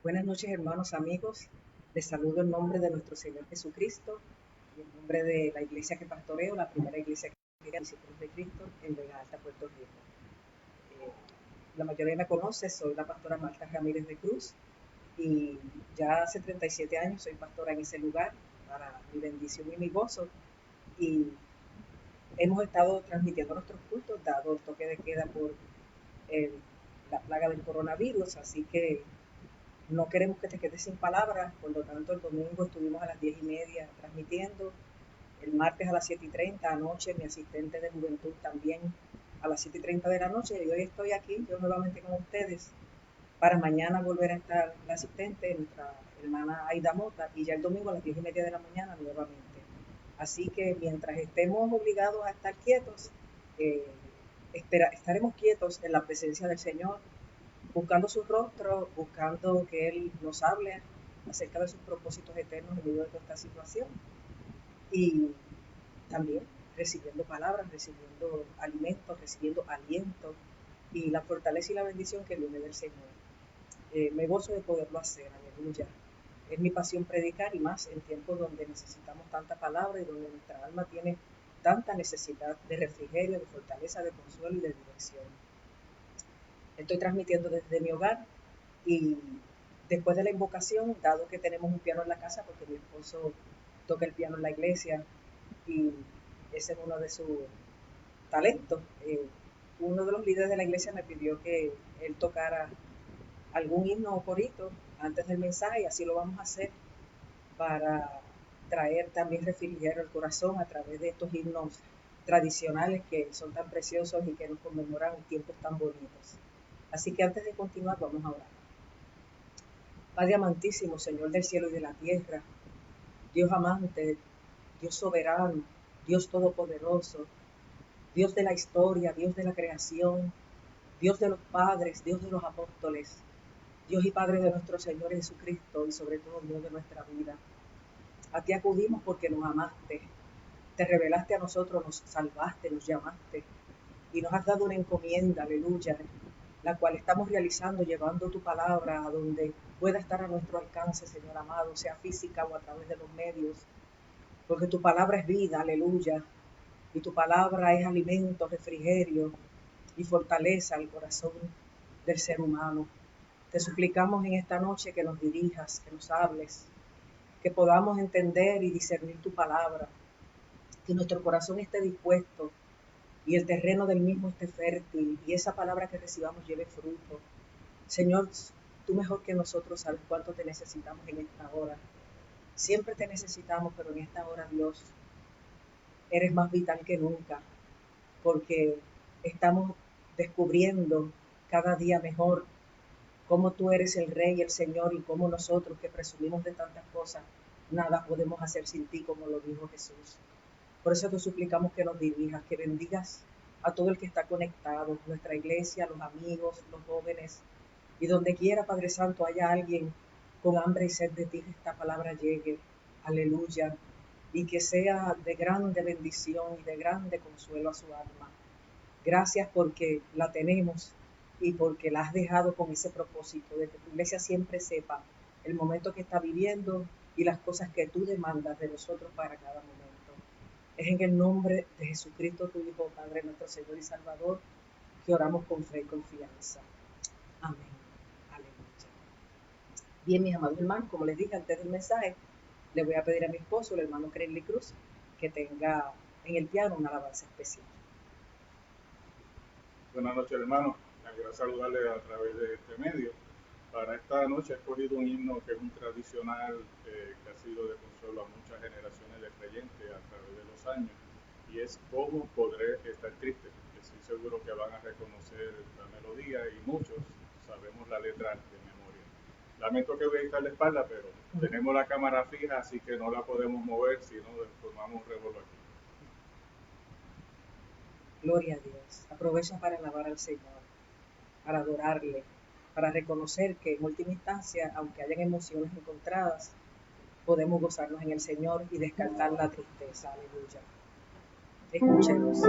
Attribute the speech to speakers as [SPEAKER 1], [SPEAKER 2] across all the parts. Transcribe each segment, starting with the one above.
[SPEAKER 1] Buenas noches, hermanos, amigos. Les saludo en nombre de nuestro Señor Jesucristo y en nombre de la iglesia que pastoreo, la primera iglesia que discípulos de Cristo en Vega Alta, Puerto Rico. Eh, la mayoría me conoce, soy la pastora Marta Ramírez de Cruz y ya hace 37 años soy pastora en ese lugar para mi bendición y mi gozo. Y hemos estado transmitiendo nuestros cultos, dado el toque de queda por el, la plaga del coronavirus, así que no queremos que te quedes sin palabras, por lo tanto el domingo estuvimos a las 10:30 transmitiendo, el martes a las 7:30, anoche mi asistente de juventud también a las 7:30 de la noche, y hoy estoy aquí yo nuevamente con ustedes para mañana volver a estar la asistente, nuestra hermana Aida Mota, y ya el domingo a las 10:30 de la mañana nuevamente. Así que mientras estemos obligados a estar quietos, eh, estaremos quietos en la presencia del Señor, buscando su rostro, buscando que Él nos hable acerca de sus propósitos eternos en medio de toda esta situación. Y también recibiendo palabras, recibiendo alimentos, recibiendo aliento y la fortaleza y la bendición que viene del Señor. Me gozo de poderlo hacer, aleluya. Es mi pasión predicar y más en tiempos donde necesitamos tanta palabra y donde nuestra alma tiene tanta necesidad de refrigerio, de fortaleza, de consuelo y de dirección. Estoy transmitiendo desde mi hogar y después de la invocación, dado que tenemos un piano en la casa, porque mi esposo toca el piano en la iglesia y ese es uno de sus talentos, uno de los líderes de la iglesia me pidió que él tocara algún himno o corito antes del mensaje y así lo vamos a hacer para traer también refrigerio al corazón a través de estos himnos tradicionales que son tan preciosos y que nos conmemoran tiempos tan bonitos. Así que antes de continuar vamos a orar. Padre amantísimo, Señor del cielo y de la tierra, Dios amante, Dios soberano, Dios todopoderoso, Dios de la historia, Dios de la creación, Dios de los padres, Dios de los apóstoles, Dios y Padre de nuestro Señor Jesucristo y sobre todo Dios de nuestra vida. A ti acudimos porque nos amaste, te revelaste a nosotros, nos salvaste, nos llamaste y nos has dado una encomienda, aleluya, la cual estamos realizando, llevando tu palabra a donde pueda estar a nuestro alcance, Señor amado, sea física o a través de los medios, porque tu palabra es vida, aleluya, y tu palabra es alimento, refrigerio y fortaleza al corazón del ser humano. Te suplicamos en esta noche que nos dirijas, que nos hables, que podamos entender y discernir tu palabra, que nuestro corazón esté dispuesto y el terreno del mismo esté fértil y esa palabra que recibamos lleve fruto. Señor, tú mejor que nosotros sabes cuánto te necesitamos en esta hora. Siempre te necesitamos, pero en esta hora, Dios, eres más vital que nunca, porque estamos descubriendo cada día mejor cómo tú eres el Rey, el Señor, y cómo nosotros que presumimos de tantas cosas, nada podemos hacer sin ti, como lo dijo Jesús. Por eso te suplicamos que nos dirijas, que bendigas a todo el que está conectado, nuestra iglesia, los amigos, los jóvenes, y donde quiera, Padre Santo, haya alguien con hambre y sed de ti, que esta palabra llegue, aleluya, y que sea de grande bendición y de grande consuelo a su alma. Gracias porque la tenemos y porque la has dejado con ese propósito de que tu iglesia siempre sepa el momento que está viviendo y las cosas que tú demandas de nosotros para cada momento. Es en el nombre de Jesucristo, tu Hijo, Padre, nuestro Señor y Salvador, que oramos con fe y confianza. Amén. Aleluya. Bien, mis amados hermanos, como les dije antes del mensaje, le voy a pedir a mi esposo, el hermano Crenley Cruz, que tenga en el piano una alabanza especial.
[SPEAKER 2] Buenas noches, hermanos. Me quiero saludarles a través de este medio. Para esta noche he escogido un himno que es un tradicional que ha sido de consuelo a muchas generaciones de creyentes a través de los años, y es ¿Cómo podré estar triste? Estoy seguro que van a reconocer la melodía y muchos sabemos la letra de memoria. Lamento que voy a estar la espalda, pero tenemos la cámara fija, así que no la podemos mover, si no formamos un revuelo aquí.
[SPEAKER 1] Gloria a Dios. Aprovecha para alabar al Señor, para adorarle, para reconocer que en última instancia, aunque hayan emociones encontradas, podemos gozarnos en el Señor y descartar la tristeza. Aleluya. Escuchemos.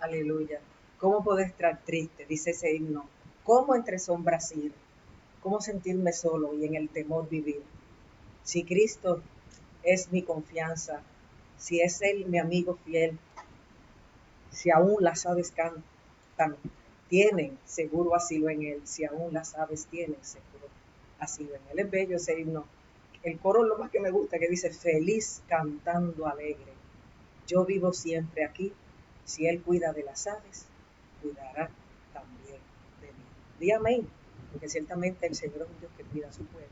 [SPEAKER 1] Aleluya. ¿Cómo puedo estar triste? Dice ese himno. ¿Cómo entre sombras ir? ¿Cómo sentirme solo y en el temor vivir? Si Cristo es mi confianza, si es Él mi amigo fiel, si aún las aves cantan, tienen seguro asilo en Él, si aún las aves tienen seguro asilo en Él. Es bello ese himno. El coro es lo más que me gusta, que dice, feliz cantando alegre. Yo vivo siempre aquí, si Él cuida de las aves, cuidará también de mí. Di amén, porque ciertamente el Señor es un Dios que cuida a su pueblo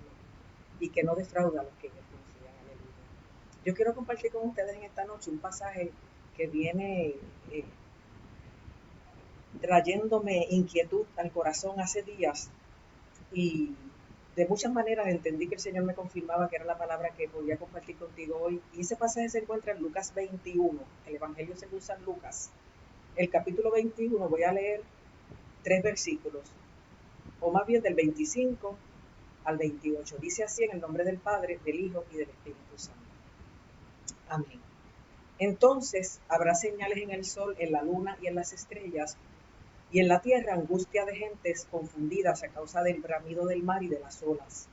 [SPEAKER 1] y que no defrauda a los que en Él confían. Aleluya. Yo quiero compartir con ustedes en esta noche un pasaje que viene trayéndome inquietud al corazón hace días y de muchas maneras entendí que el Señor me confirmaba que era la palabra que podía compartir contigo hoy. Y ese pasaje se encuentra en Lucas 21, el Evangelio según San Lucas. El capítulo 21, voy a leer 3 versículos, o más bien del 25 al 28. Dice así en el nombre del Padre, del Hijo y del Espíritu Santo. Amén. Entonces habrá señales en el sol, en la luna y en las estrellas, y en la tierra angustia de gentes confundidas a causa del bramido del mar y de las olas,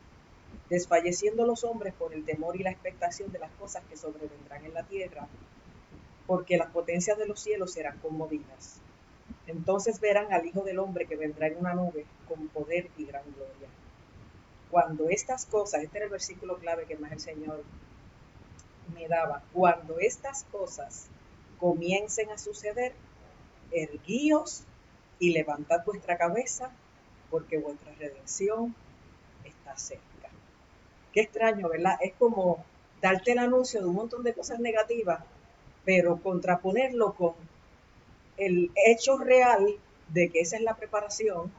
[SPEAKER 1] desfalleciendo los hombres por el temor y la expectación de las cosas que sobrevendrán en la tierra, porque las potencias de los cielos serán conmovidas. Entonces verán al Hijo del Hombre que vendrá en una nube con poder y gran gloria. Cuando estas cosas, este era el versículo clave que más el Señor me daba, cuando estas cosas comiencen a suceder, erguíos y levantad vuestra cabeza, porque vuestra redención está cerca. Qué extraño, ¿verdad? Es como darte el anuncio de un montón de cosas negativas, pero contraponerlo con el hecho real de que esa es la preparación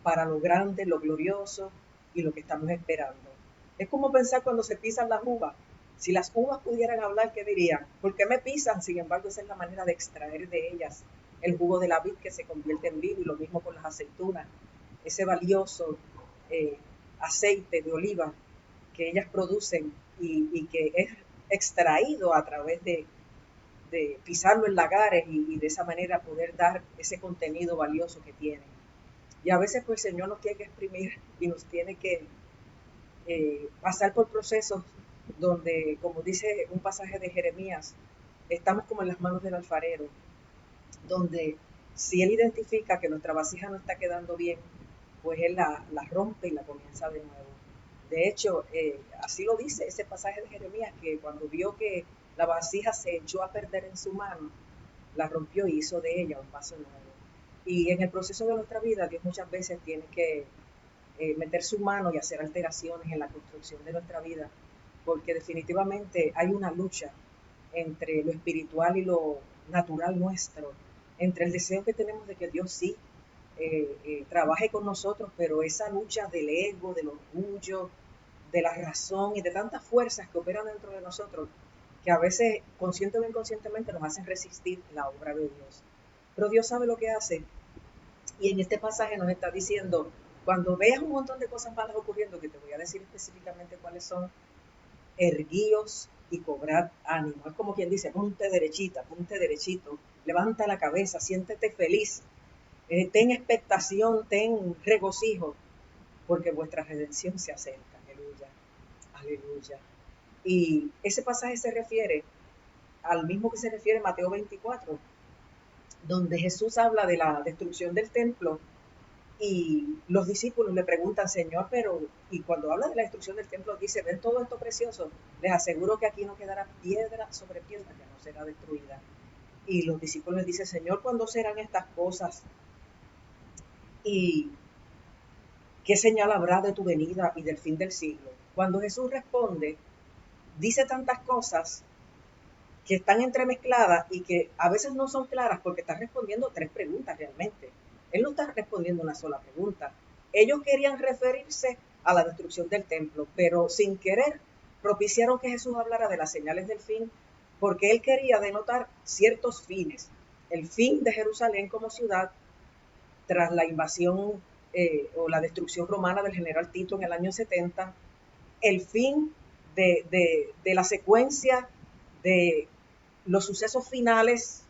[SPEAKER 1] para lo grande, lo glorioso y lo que estamos esperando. Es como pensar cuando se pisan las uvas. Si las uvas pudieran hablar, ¿qué dirían? ¿Por qué me pisan? Sin embargo, esa es la manera de extraer de ellas el jugo de la vid que se convierte en vino, y lo mismo con las aceitunas, ese valioso aceite de oliva que ellas producen y que es extraído a través de pisarlo en lagares y de esa manera poder dar ese contenido valioso que tienen. Y a veces pues el Señor nos tiene que exprimir y nos tiene que pasar por procesos donde, como dice un pasaje de Jeremías, estamos como en las manos del alfarero, donde si Él identifica que nuestra vasija no está quedando bien, pues Él la rompe y la comienza de nuevo. De hecho, así lo dice ese pasaje de Jeremías, que cuando vio que la vasija se echó a perder en su mano, la rompió y hizo de ella un vaso nuevo. Y en el proceso de nuestra vida, Dios muchas veces tiene que meter su mano y hacer alteraciones en la construcción de nuestra vida porque definitivamente hay una lucha entre lo espiritual y lo natural nuestro, entre el deseo que tenemos de que Dios sí trabaje con nosotros, pero esa lucha del ego, del orgullo, de la razón y de tantas fuerzas que operan dentro de nosotros, que a veces consciente o inconscientemente nos hacen resistir la obra de Dios. Pero Dios sabe lo que hace, y en este pasaje nos está diciendo, cuando veas un montón de cosas malas ocurriendo, que te voy a decir específicamente cuáles son, erguíos y cobrad ánimo. Es como quien dice, ponte derechita, ponte derechito, levanta la cabeza, siéntete feliz, ten expectación, ten regocijo, porque vuestra redención se acerca. Aleluya, aleluya. Y ese pasaje se refiere al mismo que se refiere Mateo 24, donde Jesús habla de la destrucción del templo y los discípulos le preguntan, Señor, pero, y cuando habla de la destrucción del templo, dice, ven todo esto precioso, les aseguro que aquí no quedará piedra sobre piedra que no será destruida. Y los discípulos le dicen, Señor, ¿cuándo serán estas cosas? ¿Y qué señal habrá de tu venida y del fin del siglo? Cuando Jesús responde, dice tantas cosas que están entremezcladas y que a veces no son claras porque está respondiendo tres preguntas realmente. Él no está respondiendo una sola pregunta. Ellos querían referirse a la destrucción del templo, pero sin querer propiciaron que Jesús hablara de las señales del fin, porque él quería denotar ciertos fines. El fin de Jerusalén como ciudad tras la invasión o la destrucción romana del general Tito en el año 70, el fin de la secuencia de los sucesos finales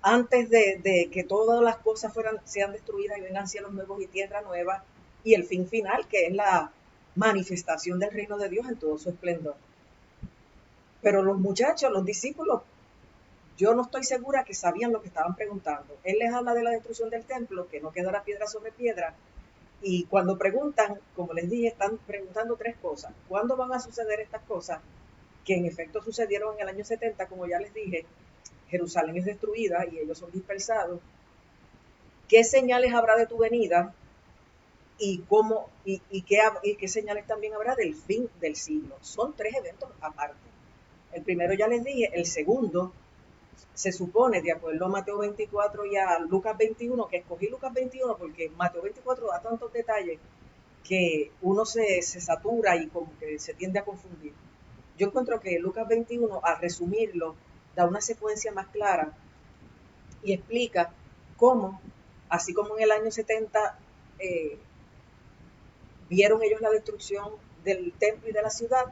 [SPEAKER 1] antes de que todas las cosas sean destruidas y vengan cielos nuevos y tierra nueva, y el fin final, que es la manifestación del reino de Dios en todo su esplendor. Pero los muchachos, los discípulos, yo no estoy segura que sabían lo que estaban preguntando. Él les habla de la destrucción del templo, que no quedará piedra sobre piedra, y cuando preguntan, como les dije, están preguntando tres cosas. ¿Cuándo van a suceder estas cosas? Que en efecto sucedieron en el año 70, como ya les dije. Jerusalén es destruida y ellos son dispersados. ¿Qué señales habrá de tu venida? Y qué señales también habrá del fin del siglo. Son tres eventos aparte. El primero ya les dije, el segundo se supone, de acuerdo a Mateo 24 y a Lucas 21, que escogí Lucas 21 porque Mateo 24 da tantos detalles que uno se satura y como que se tiende a confundir. Yo encuentro que Lucas 21, al resumirlo, da una secuencia más clara y explica cómo, así como en el año 70 vieron ellos la destrucción del templo y de la ciudad,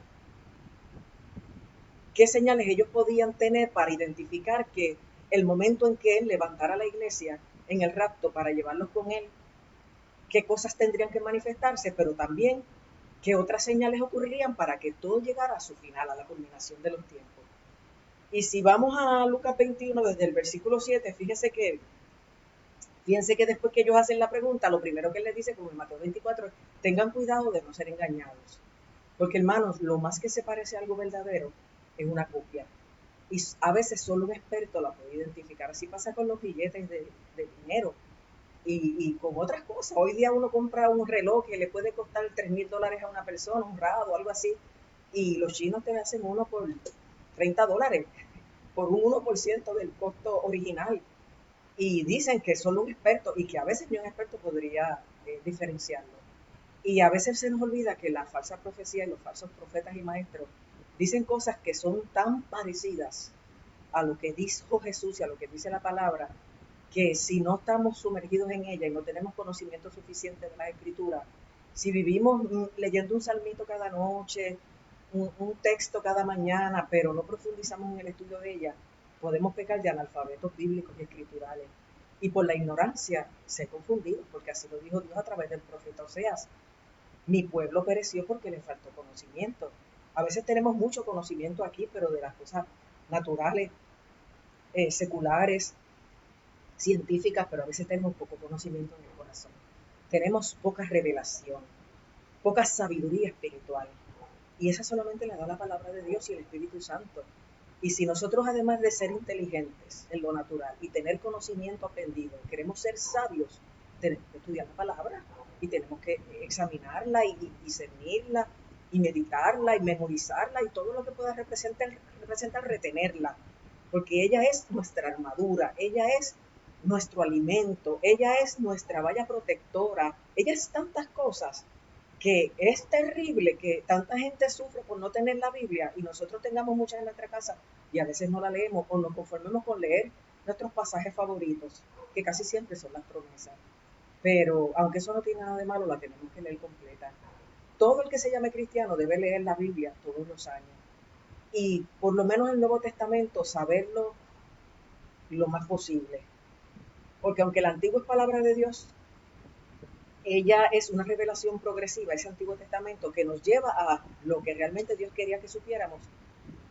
[SPEAKER 1] qué señales ellos podían tener para identificar que el momento en que él levantara la iglesia en el rapto para llevarlos con él, qué cosas tendrían que manifestarse, pero también qué otras señales ocurrirían para que todo llegara a su final, a la culminación de los tiempos. Y si vamos a Lucas 21, desde el versículo 7, fíjense que después que ellos hacen la pregunta, lo primero que él les dice, como en Mateo 24, tengan cuidado de no ser engañados. Porque, hermanos, lo más que se parece a algo verdadero es una copia. Y a veces solo un experto la puede identificar. Así pasa con los billetes de dinero y con otras cosas. Hoy día uno compra un reloj que le puede costar $3,000 a una persona, un rado, algo así, y los chinos te hacen uno por $30, por un 1% del costo original. Y dicen que solo un experto, y que a veces ni un experto podría diferenciarlo. Y a veces se nos olvida que la falsa profecía y los falsos profetas y maestros dicen cosas que son tan parecidas a lo que dijo Jesús y a lo que dice la palabra, que si no estamos sumergidos en ella y no tenemos conocimiento suficiente de la Escritura, si vivimos leyendo un salmito cada noche, un texto cada mañana, pero no profundizamos en el estudio de ella, podemos pecar de analfabetos bíblicos y escriturales. Y por la ignorancia ser confundidos, porque así lo dijo Dios a través del profeta Oseas. Mi pueblo pereció porque le faltó conocimiento. A veces tenemos mucho conocimiento aquí, pero de las cosas naturales, seculares, científicas, pero a veces tenemos poco conocimiento en el corazón. Tenemos poca revelación, poca sabiduría espiritual. Y esa solamente la da la palabra de Dios y el Espíritu Santo. Y si nosotros, además de ser inteligentes en lo natural y tener conocimiento aprendido, queremos ser sabios, tenemos que estudiar la palabra y tenemos que examinarla y discernirla y meditarla y memorizarla y todo lo que pueda representar retenerla, porque ella es nuestra armadura, ella es nuestro alimento, ella es nuestra valla protectora, ella es tantas cosas que es terrible que tanta gente sufre por no tener la Biblia y nosotros tengamos muchas en nuestra casa y a veces no la leemos o nos conformemos con leer nuestros pasajes favoritos, que casi siempre son las promesas. Pero aunque eso no tiene nada de malo, la tenemos que leer completa. Todo el que se llame cristiano debe leer la Biblia todos los años y por lo menos el Nuevo Testamento saberlo lo más posible. Porque aunque el Antiguo es palabra de Dios, ella es una revelación progresiva, ese Antiguo Testamento, que nos lleva a lo que realmente Dios quería que supiéramos,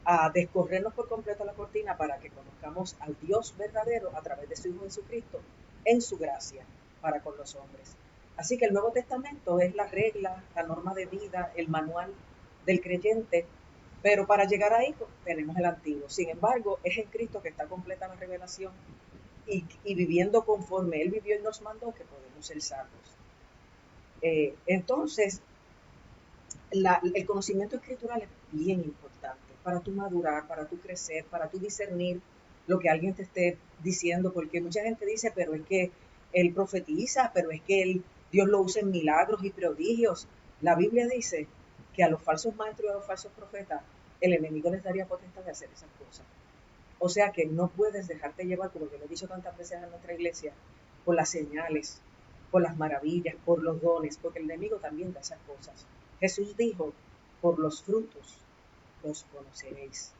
[SPEAKER 1] a descorrernos por completo la cortina para que conozcamos al Dios verdadero a través de su Hijo Jesucristo en su gracia para con los hombres. Así que el Nuevo Testamento es la regla, la norma de vida, el manual del creyente, pero para llegar ahí tenemos el Antiguo. Sin embargo, es en Cristo que está completa la revelación y viviendo conforme Él vivió y nos mandó que podemos ser salvos. Entonces, el conocimiento escritural es bien importante para tu madurar, para tu crecer, para tu discernir lo que alguien te esté diciendo, porque mucha gente dice, pero es que él profetiza, pero es que Dios lo usa en milagros y prodigios. La Biblia dice que a los falsos maestros y a los falsos profetas el enemigo les daría potestad de hacer esas cosas. O sea que no puedes dejarte llevar, como yo lo he dicho tantas veces en nuestra iglesia, por las señales, por las maravillas, por los dones, porque el enemigo también da esas cosas. Jesús dijo, por los frutos los conoceréis.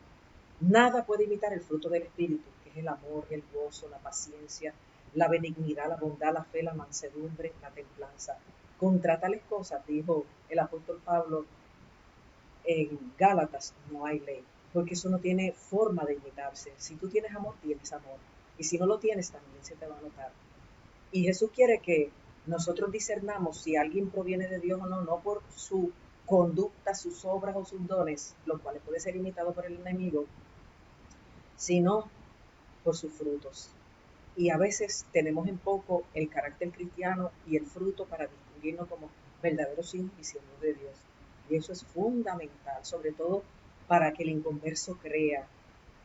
[SPEAKER 1] Nada puede imitar el fruto del Espíritu, que es el amor, el gozo, la paciencia, la benignidad, la bondad, la fe, la mansedumbre, la templanza. Contra tales cosas, dijo el apóstol Pablo en Gálatas, no hay ley, porque eso no tiene forma de imitarse. Si tú tienes amor, tienes amor. Y si no lo tienes, también se te va a notar. Y Jesús quiere que nosotros discernamos si alguien proviene de Dios o no, no por su conducta, sus obras o sus dones, los cuales puede ser imitado por el enemigo, sino por sus frutos. Y a veces tenemos en poco el carácter cristiano y el fruto para distinguirnos como verdaderos hijos y siervos de Dios. Y eso es fundamental, sobre todo para que el inconverso crea,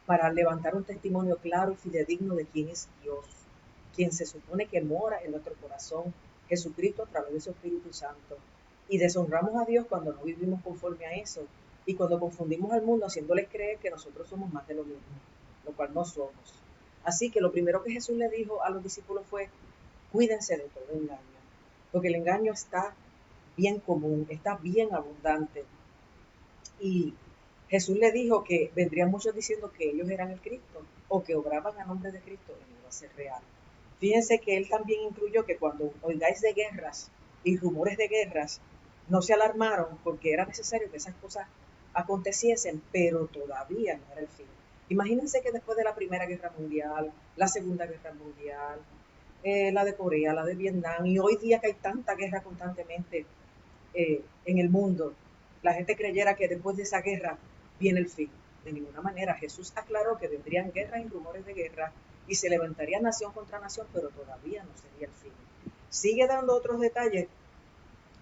[SPEAKER 1] para levantar un testimonio claro y fidedigno de quién es Dios, quien se supone que mora en nuestro corazón, Jesucristo a través de su Espíritu Santo. Y deshonramos a Dios cuando no vivimos conforme a eso y cuando confundimos al mundo haciéndoles creer que nosotros somos más de lo mismo, lo cual no somos. Así que lo primero que Jesús le dijo a los discípulos fue, cuídense de todo engaño, porque el engaño está bien común, está bien abundante. Y Jesús le dijo que vendrían muchos diciendo que ellos eran el Cristo o que obraban a nombre de Cristo y no iba a ser real. Fíjense que él también incluyó que cuando oigáis de guerras y rumores de guerras, no se alarmaron porque era necesario que esas cosas aconteciesen, pero todavía no era el fin. Imagínense que después de la Primera Guerra Mundial, la Segunda Guerra Mundial, la de Corea, la de Vietnam, y hoy día que hay tanta guerra constantemente en el mundo, la gente creyera que después de esa guerra viene el fin. De ninguna manera. Jesús aclaró que vendrían guerras y rumores de guerra y se levantaría nación contra nación, pero todavía no sería el fin. Sigue dando otros detalles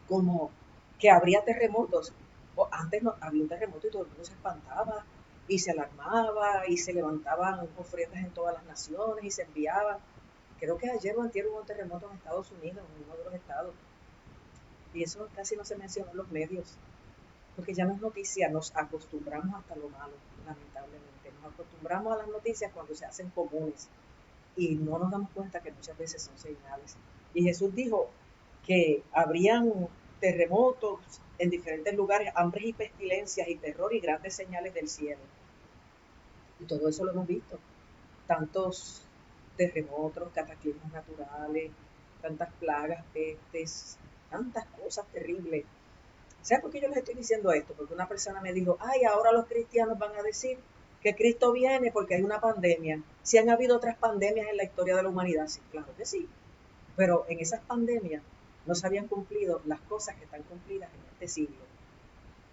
[SPEAKER 1] como que habría terremotos. O antes no, había un terremoto y todo el mundo se espantaba y se alarmaba y se levantaban ofrendas en todas las naciones y se enviaban. Creo que ayer o antier hubo un terremoto en Estados Unidos, en uno de los estados, y eso casi no se mencionó en los medios, porque ya no es noticia, nos acostumbramos hasta lo malo, lamentablemente. Nos acostumbramos a las noticias cuando se hacen comunes y no nos damos cuenta que muchas veces son señales. Y Jesús dijo que habrían terremotos en diferentes lugares, hambres y pestilencias y terror y grandes señales del cielo. Y todo eso lo hemos visto. Tantos terremotos, cataclismos naturales, tantas plagas, pestes, tantas cosas terribles. ¿Sabes por qué yo les estoy diciendo esto? Porque una persona me dijo, ay, ahora los cristianos van a decir que Cristo viene porque hay una pandemia. Si han habido otras pandemias en la historia de la humanidad, sí, claro que sí. Pero en esas pandemias no se habían cumplido las cosas que están cumplidas en este siglo.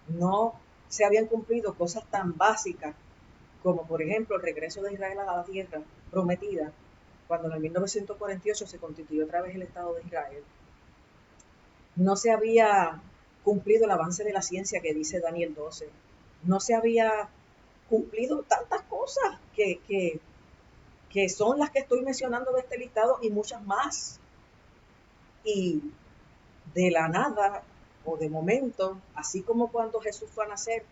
[SPEAKER 1] No se habían cumplido cosas tan básicas como, por ejemplo, el regreso de Israel a la tierra prometida, cuando en el 1948 se constituyó otra vez el Estado de Israel. No se había cumplido el avance de la ciencia que dice Daniel 12. No se había cumplido tantas cosas que son las que estoy mencionando de este listado y muchas más. Y de la nada o de momento, así como cuando Jesús fue a nacer,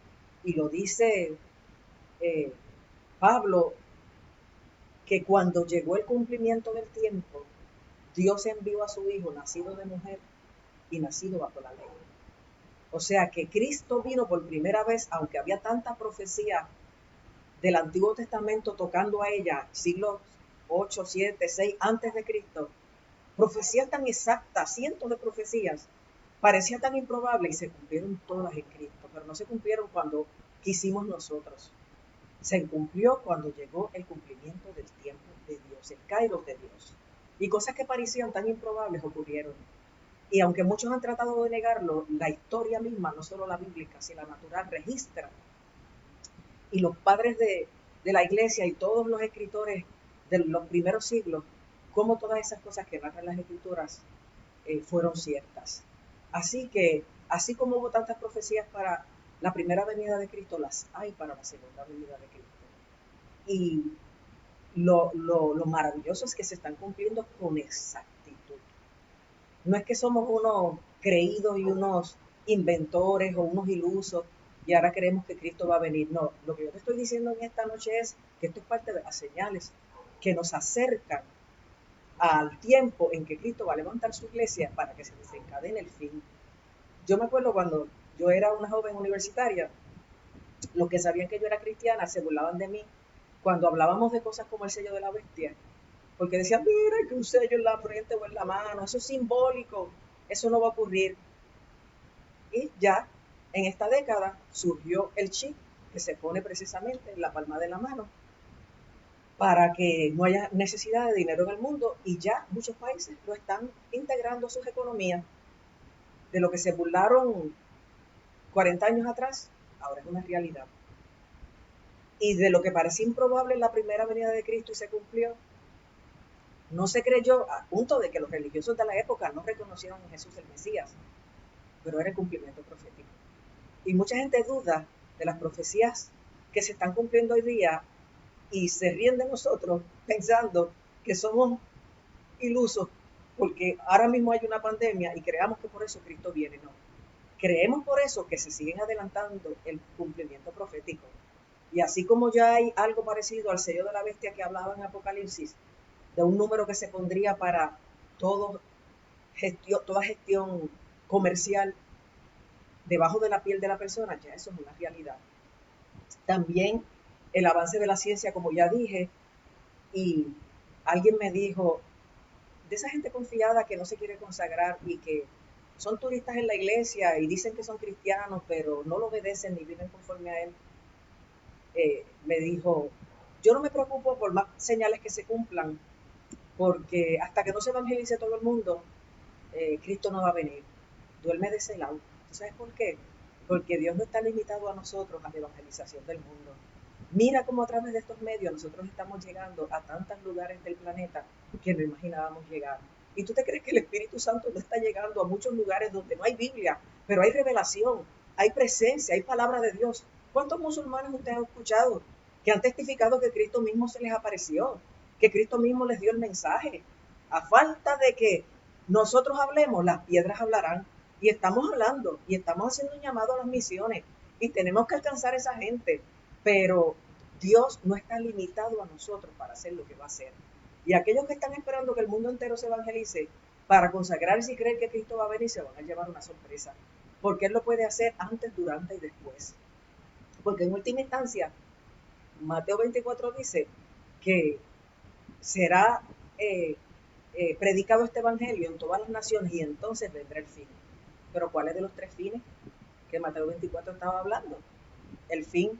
[SPEAKER 1] y lo dice Pablo, que cuando llegó el cumplimiento del tiempo, Dios envió a su Hijo, nacido de mujer y nacido bajo la ley. O sea que Cristo vino por primera vez, aunque había tanta profecía del Antiguo Testamento tocando a ella, siglos 8, 7, 6 antes de Cristo, profecías tan exactas, cientos de profecías, parecía tan improbable y se cumplieron todas en Cristo, pero no se cumplieron cuando quisimos nosotros. Se cumplió cuando llegó el cumplimiento del tiempo de Dios, el kairos de Dios. Y cosas que parecían tan improbables ocurrieron. Y aunque muchos han tratado de negarlo, la historia misma, no solo la bíblica, sino la natural, registra. Y los padres de la iglesia y todos los escritores de los primeros siglos, como todas esas cosas que narran las escrituras fueron ciertas. Así que, así como hubo tantas profecías para la primera venida de Cristo, las hay para la segunda venida de Cristo. Y lo maravilloso es que se están cumpliendo con exactitud. No es que somos unos creídos y unos inventores o unos ilusos y ahora creemos que Cristo va a venir. No, lo que yo te estoy diciendo en esta noche es que esto es parte de las señales que nos acercan al tiempo en que Cristo va a levantar su iglesia para que se desencadene el fin. Yo me acuerdo cuando yo era una joven universitaria, los que sabían que yo era cristiana se burlaban de mí cuando hablábamos de cosas como el sello de la bestia, porque decían, mira, que un sello en la frente o en la mano, eso es simbólico, eso no va a ocurrir. Y ya en esta década surgió el chip que se pone precisamente en la palma de la mano para que no haya necesidad de dinero en el mundo, y ya muchos países lo están integrando a sus economías. De lo que se burlaron 40 años atrás, ahora es una realidad. Y de lo que parecía improbable en la primera venida de Cristo y se cumplió, no se creyó, a punto de que los religiosos de la época no reconocieron a Jesús el Mesías, pero era el cumplimiento profético. Y mucha gente duda de las profecías que se están cumpliendo hoy día y se ríen de nosotros pensando que somos ilusos porque ahora mismo hay una pandemia y creamos que por eso Cristo viene. No, creemos por eso que se siguen adelantando el cumplimiento profético. Y así como ya hay algo parecido al sello de la bestia que hablaba en Apocalipsis, de un número que se pondría para toda gestión comercial debajo de la piel de la persona, ya eso es una realidad. También el avance de la ciencia, como ya dije, y alguien me dijo, de esa gente confiada que no se quiere consagrar y que son turistas en la iglesia y dicen que son cristianos, pero no lo obedecen ni viven conforme a él, me dijo, yo no me preocupo por más señales que se cumplan, porque hasta que no se evangelice todo el mundo, Cristo no va a venir. Duerme de ese lado. ¿Sabes por qué? Porque Dios no está limitado a nosotros a la evangelización del mundo. Mira cómo a través de estos medios nosotros estamos llegando a tantos lugares del planeta que no imaginábamos llegar. ¿Y tú te crees que el Espíritu Santo no está llegando a muchos lugares donde no hay Biblia, pero hay revelación, hay presencia, hay palabra de Dios? ¿Cuántos musulmanes ustedes han escuchado que han testificado que Cristo mismo se les apareció, que Cristo mismo les dio el mensaje? A falta de que nosotros hablemos, las piedras hablarán. Y estamos hablando y estamos haciendo un llamado a las misiones y tenemos que alcanzar a esa gente, pero Dios no está limitado a nosotros para hacer lo que va a hacer. Y aquellos que están esperando que el mundo entero se evangelice para consagrarse y creer que Cristo va a venir, se van a llevar una sorpresa, porque Él lo puede hacer antes, durante y después. Porque en última instancia, Mateo 24 dice que será predicado este evangelio en todas las naciones y entonces vendrá el fin. Pero ¿cuál es de los tres fines que Mateo 24 estaba hablando? El fin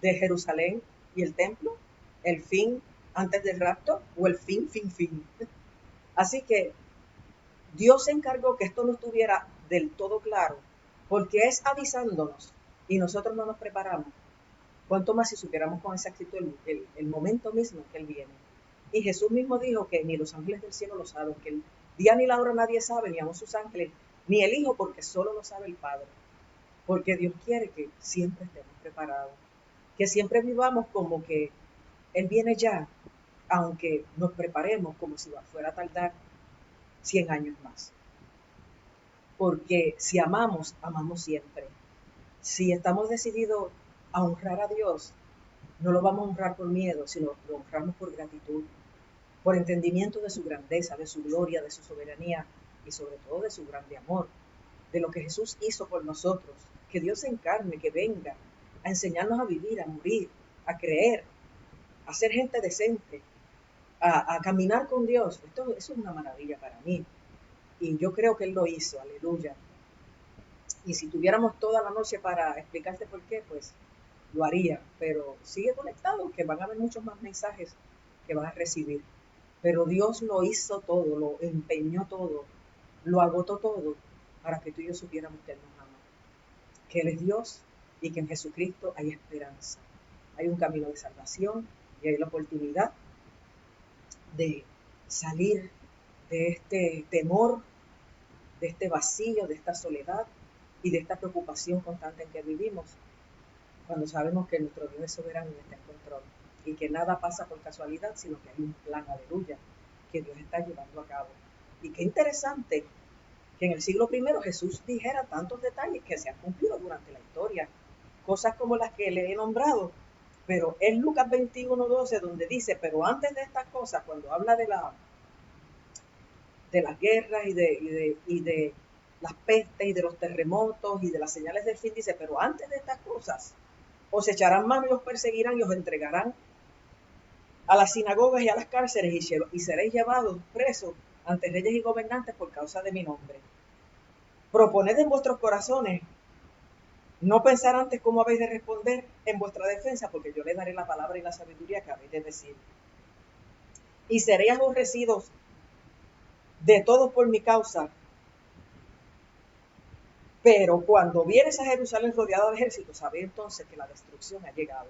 [SPEAKER 1] de Jerusalén y el templo, el fin antes del rapto o el fin. Así que Dios se encargó que esto no estuviera del todo claro, porque es avisándonos y nosotros no nos preparamos. Cuanto más si supiéramos con exactitud el momento mismo que Él viene. Y Jesús mismo dijo que ni los ángeles del cielo lo saben, que el día ni la hora nadie sabe, ni aun sus ángeles, ni el Hijo, porque solo lo sabe el Padre. Porque Dios quiere que siempre estemos preparados, que siempre vivamos como que Él viene ya, aunque nos preparemos como si fuera a tardar 100 años más. Porque si amamos, amamos siempre. Si estamos decididos a honrar a Dios, no lo vamos a honrar por miedo, sino lo honramos por gratitud, por entendimiento de su grandeza, de su gloria, de su soberanía y sobre todo de su grande amor, de lo que Jesús hizo por nosotros, que Dios se encarne, que venga a enseñarnos a vivir, a morir, a creer, a ser gente decente, a caminar con Dios. Eso es una maravilla para mí. Y yo creo que Él lo hizo, aleluya. Y si tuviéramos toda la noche para explicarte por qué, pues lo haría. Pero sigue conectado, que van a haber muchos más mensajes que vas a recibir. Pero Dios lo hizo todo, lo empeñó todo, lo agotó todo para que tú y yo supiéramos que Él nos ama, que Él es Dios y que en Jesucristo hay esperanza. Hay un camino de salvación y hay la oportunidad de salir de este temor, de este vacío, de esta soledad y de esta preocupación constante en que vivimos, cuando sabemos que nuestro Dios es soberano y está en control y que nada pasa por casualidad, sino que hay un plan, aleluya, que Dios está llevando a cabo. Y qué interesante que en el siglo I Jesús dijera tantos detalles que se han cumplido durante la historia, cosas como las que le he nombrado, pero es Lucas 21:12 donde dice, pero antes de estas cosas, cuando habla de las guerras y de las pestes y de los terremotos y de las señales del fin, dice, pero antes de estas cosas, os echarán mano y os perseguirán y os entregarán a las sinagogas y a las cárceles y seréis llevados presos ante reyes y gobernantes por causa de mi nombre. Proponed en vuestros corazones no pensar antes cómo habéis de responder en vuestra defensa, porque yo le daré la palabra y la sabiduría que habéis de decir. Y seréis aborrecidos de todos por mi causa, pero cuando vienes a Jerusalén rodeado de ejércitos, sabéis entonces que la destrucción ha llegado.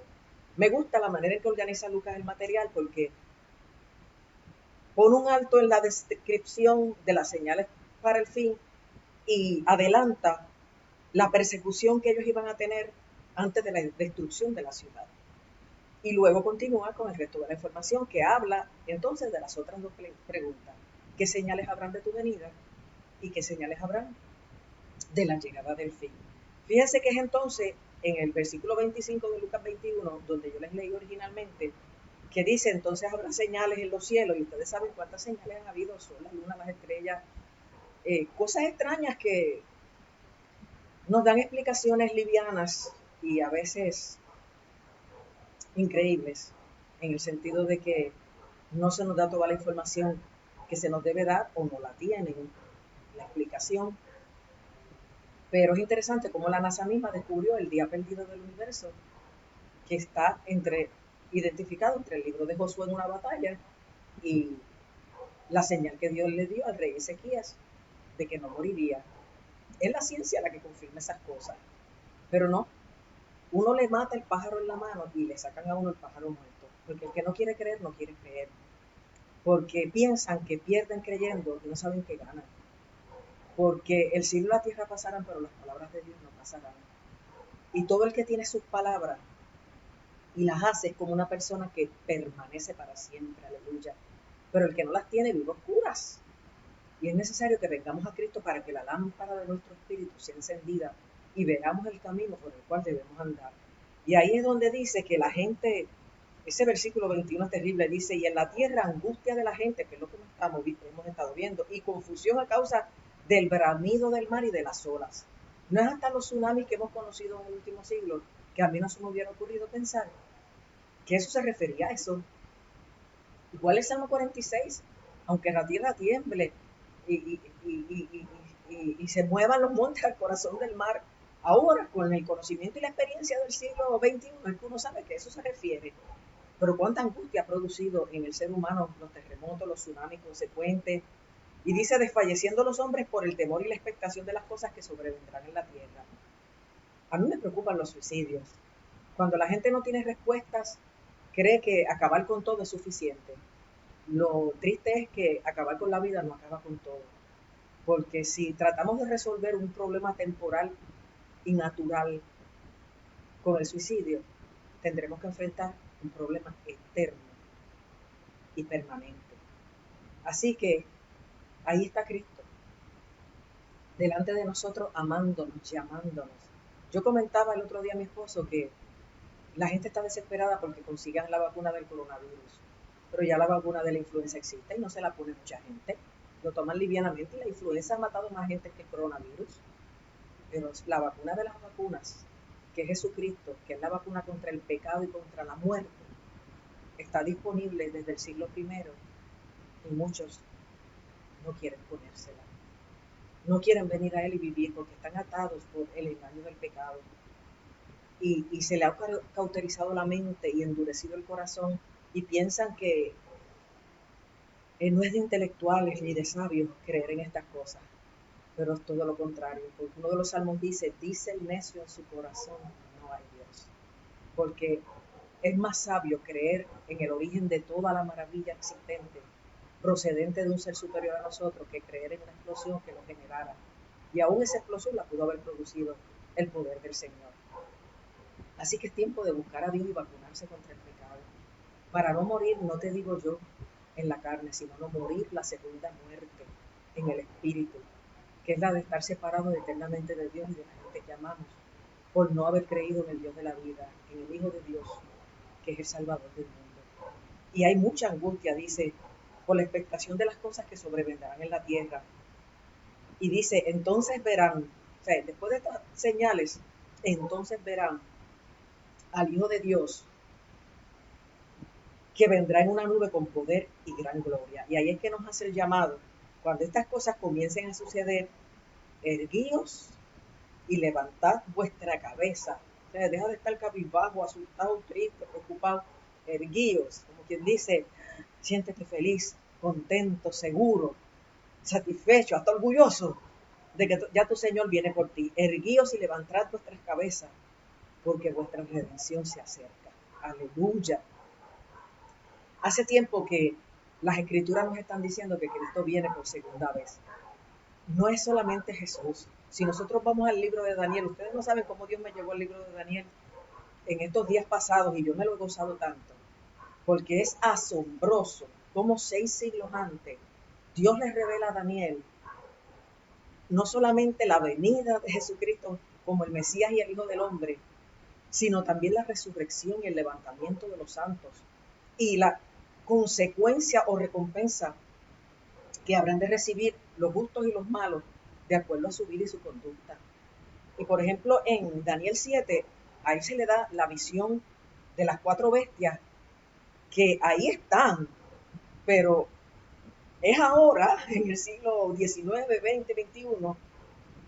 [SPEAKER 1] Me gusta la manera en que organiza Lucas el material, porque pone un alto en la descripción de las señales para el fin y adelanta la persecución que ellos iban a tener antes de la destrucción de la ciudad. Y luego continúa con el resto de la información que habla entonces de las otras dos preguntas. ¿Qué señales habrán de tu venida? ¿Y qué señales habrán de la llegada del fin? Fíjense que es entonces en el versículo 25 de Lucas 21, donde yo les leí originalmente, que dice, entonces habrá señales en los cielos, y ustedes saben cuántas señales han habido, el sol, la luna, las estrellas, cosas extrañas que nos dan explicaciones livianas y a veces increíbles, en el sentido de que no se nos da toda la información que se nos debe dar o no la tienen, la explicación. Pero es interesante cómo la NASA misma descubrió el día perdido del universo, que está identificado entre el libro de Josué en una batalla y la señal que Dios le dio al rey Ezequías de que no moriría. Es la ciencia la que confirma esas cosas, pero no. Uno le mata el pájaro en la mano y le sacan a uno el pájaro muerto, porque el que no quiere creer no quiere creer, porque piensan que pierden creyendo y no saben que ganan, porque el cielo y la tierra pasarán, pero las palabras de Dios no pasarán. Y todo el que tiene sus palabras y las hace es como una persona que permanece para siempre, aleluya. Pero el que no las tiene vive oscuras. Y es necesario que vengamos a Cristo para que la lámpara de nuestro espíritu sea encendida y veamos el camino por el cual debemos andar. Y ahí es donde dice que la gente, ese versículo 21 es terrible, dice, y en la tierra angustia de la gente, que es lo que hemos estado viendo, y confusión a causa del bramido del mar y de las olas. No es hasta los tsunamis que hemos conocido en el último siglo, que a mí no se me hubiera ocurrido pensar que eso se refería a eso. Igual el Salmo 46, aunque la tierra tiemble y se muevan los montes al corazón del mar, ahora con el conocimiento y la experiencia del siglo XXI, es que uno sabe que eso se refiere. Pero cuánta angustia ha producido en el ser humano los terremotos, los tsunamis consecuentes. Y dice, desfalleciendo los hombres por el temor y la expectación de las cosas que sobrevendrán en la tierra. A mí me preocupan los suicidios. Cuando la gente no tiene respuestas, cree que acabar con todo es suficiente. Lo triste es que acabar con la vida no acaba con todo, Porque si tratamos de resolver un problema temporal y natural con el suicidio, tendremos que enfrentar un problema eterno y permanente. Así que ahí está Cristo, delante de nosotros, amándonos, llamándonos. Yo comentaba el otro día a mi esposo que la gente está desesperada porque consigan la vacuna del coronavirus, pero ya la vacuna de la influenza existe y no se la pone mucha gente. Lo toman livianamente y la influenza ha matado más gente que el coronavirus. Pero la vacuna de las vacunas, que es Jesucristo, que es la vacuna contra el pecado y contra la muerte, está disponible desde el siglo primero y muchos no quieren ponérsela. No quieren venir a Él y vivir porque están atados por el engaño del pecado. Y se le ha cauterizado la mente y endurecido el corazón y piensan que no es de intelectuales ni de sabios creer en estas cosas, pero es todo lo contrario, porque uno de los salmos dice el necio en su corazón, no hay Dios, porque es más sabio creer en el origen de toda la maravilla existente, procedente de un ser superior a nosotros, que creer en una explosión que lo generara, y aún esa explosión la pudo haber producido el poder del Señor. Así que es tiempo de buscar a Dios y vacunarse contra el pecado, para no morir, no te digo yo, en la carne, sino no morir la segunda muerte en el espíritu, que es la de estar separados eternamente de Dios y de la gente que amamos, por no haber creído en el Dios de la vida, en el Hijo de Dios, que es el Salvador del mundo. Y hay mucha angustia, dice, por la expectación de las cosas que sobrevendrán en la tierra. Y dice, entonces verán, o sea, después de estas señales, entonces verán al Hijo de Dios, que vendrá en una nube con poder y gran gloria. Y ahí es que nos hace el llamado. Cuando estas cosas comiencen a suceder, erguíos y levantad vuestra cabeza. O sea, deja de estar cabizbajo, asustado, triste, preocupado. Erguíos, como quien dice, siéntete feliz, contento, seguro, satisfecho, hasta orgulloso de que ya tu Señor viene por ti. Erguíos y levantad vuestras cabezas, porque vuestra redención se acerca. Aleluya. Hace tiempo que las escrituras nos están diciendo que Cristo viene por segunda vez. No es solamente Jesús. Si nosotros vamos al libro de Daniel, ustedes no saben cómo Dios me llevó al libro de Daniel en estos días pasados y yo me lo he gozado tanto, porque es asombroso cómo 6 siglos antes Dios le revela a Daniel no solamente la venida de Jesucristo como el Mesías y el Hijo del Hombre, sino también la resurrección y el levantamiento de los santos y la consecuencia o recompensa que habrán de recibir los justos y los malos de acuerdo a su vida y su conducta. Y por ejemplo, en Daniel 7, ahí se le da la visión de las 4 bestias que ahí están, pero es ahora, en el siglo XIX, XX, XXI,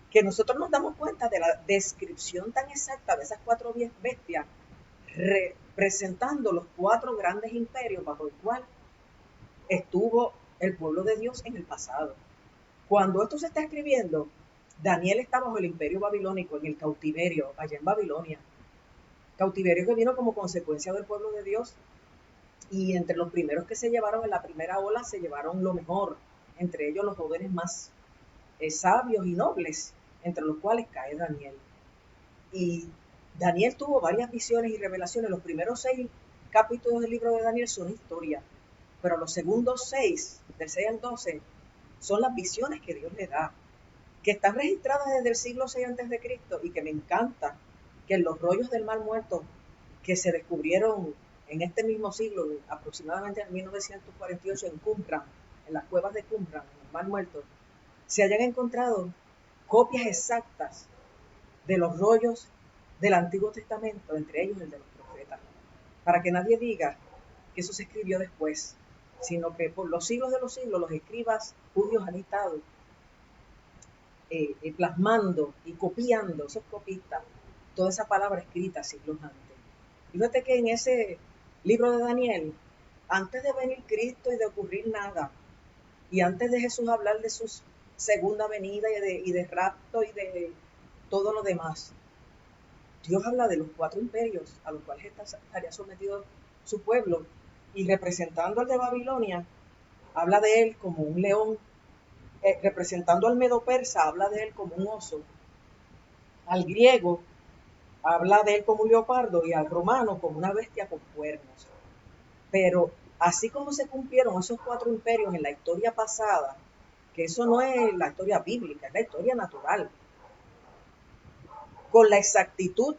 [SPEAKER 1] que nosotros nos damos cuenta de la descripción tan exacta de esas 4 bestias, representando los 4 grandes imperios bajo el cual estuvo el pueblo de Dios en el pasado. Cuando esto se está escribiendo, Daniel está bajo el imperio babilónico, en el cautiverio, allá en Babilonia. Cautiverio que vino como consecuencia del pueblo de Dios. Y entre los primeros que se llevaron en la primera ola, se llevaron lo mejor, entre ellos los jóvenes más sabios y nobles, entre los cuales cae Daniel. Y Daniel tuvo varias visiones y revelaciones. Los primeros 6 capítulos del libro de Daniel son historia, pero los segundos 6, del 6 al 12, son las visiones que Dios le da, que están registradas desde el siglo 6 a.C. y que me encanta que en los rollos del Mar Muerto que se descubrieron en este mismo siglo, aproximadamente en 1948, en Qumran, en las cuevas de Qumran, en el Mar Muerto, se hayan encontrado copias exactas de los rollos del Antiguo Testamento, entre ellos el de los profetas, para que nadie diga que eso se escribió después, sino que por los siglos de los siglos los escribas judíos han estado plasmando y copiando, esos copistas, toda esa palabra escrita siglos antes. Fíjate que en ese libro de Daniel, antes de venir Cristo y de ocurrir nada, y antes de Jesús hablar de su segunda venida y de rapto y de todo lo demás, Dios habla de los 4 imperios a los cuales estaría sometido su pueblo, y representando al de Babilonia, habla de él como un león representando al medo persa, habla de él como un oso. Al griego habla de él como un leopardo y al romano como una bestia con cuernos. Pero así como se cumplieron esos 4 imperios en la historia pasada, que eso no es la historia bíblica, es la historia natural, con la exactitud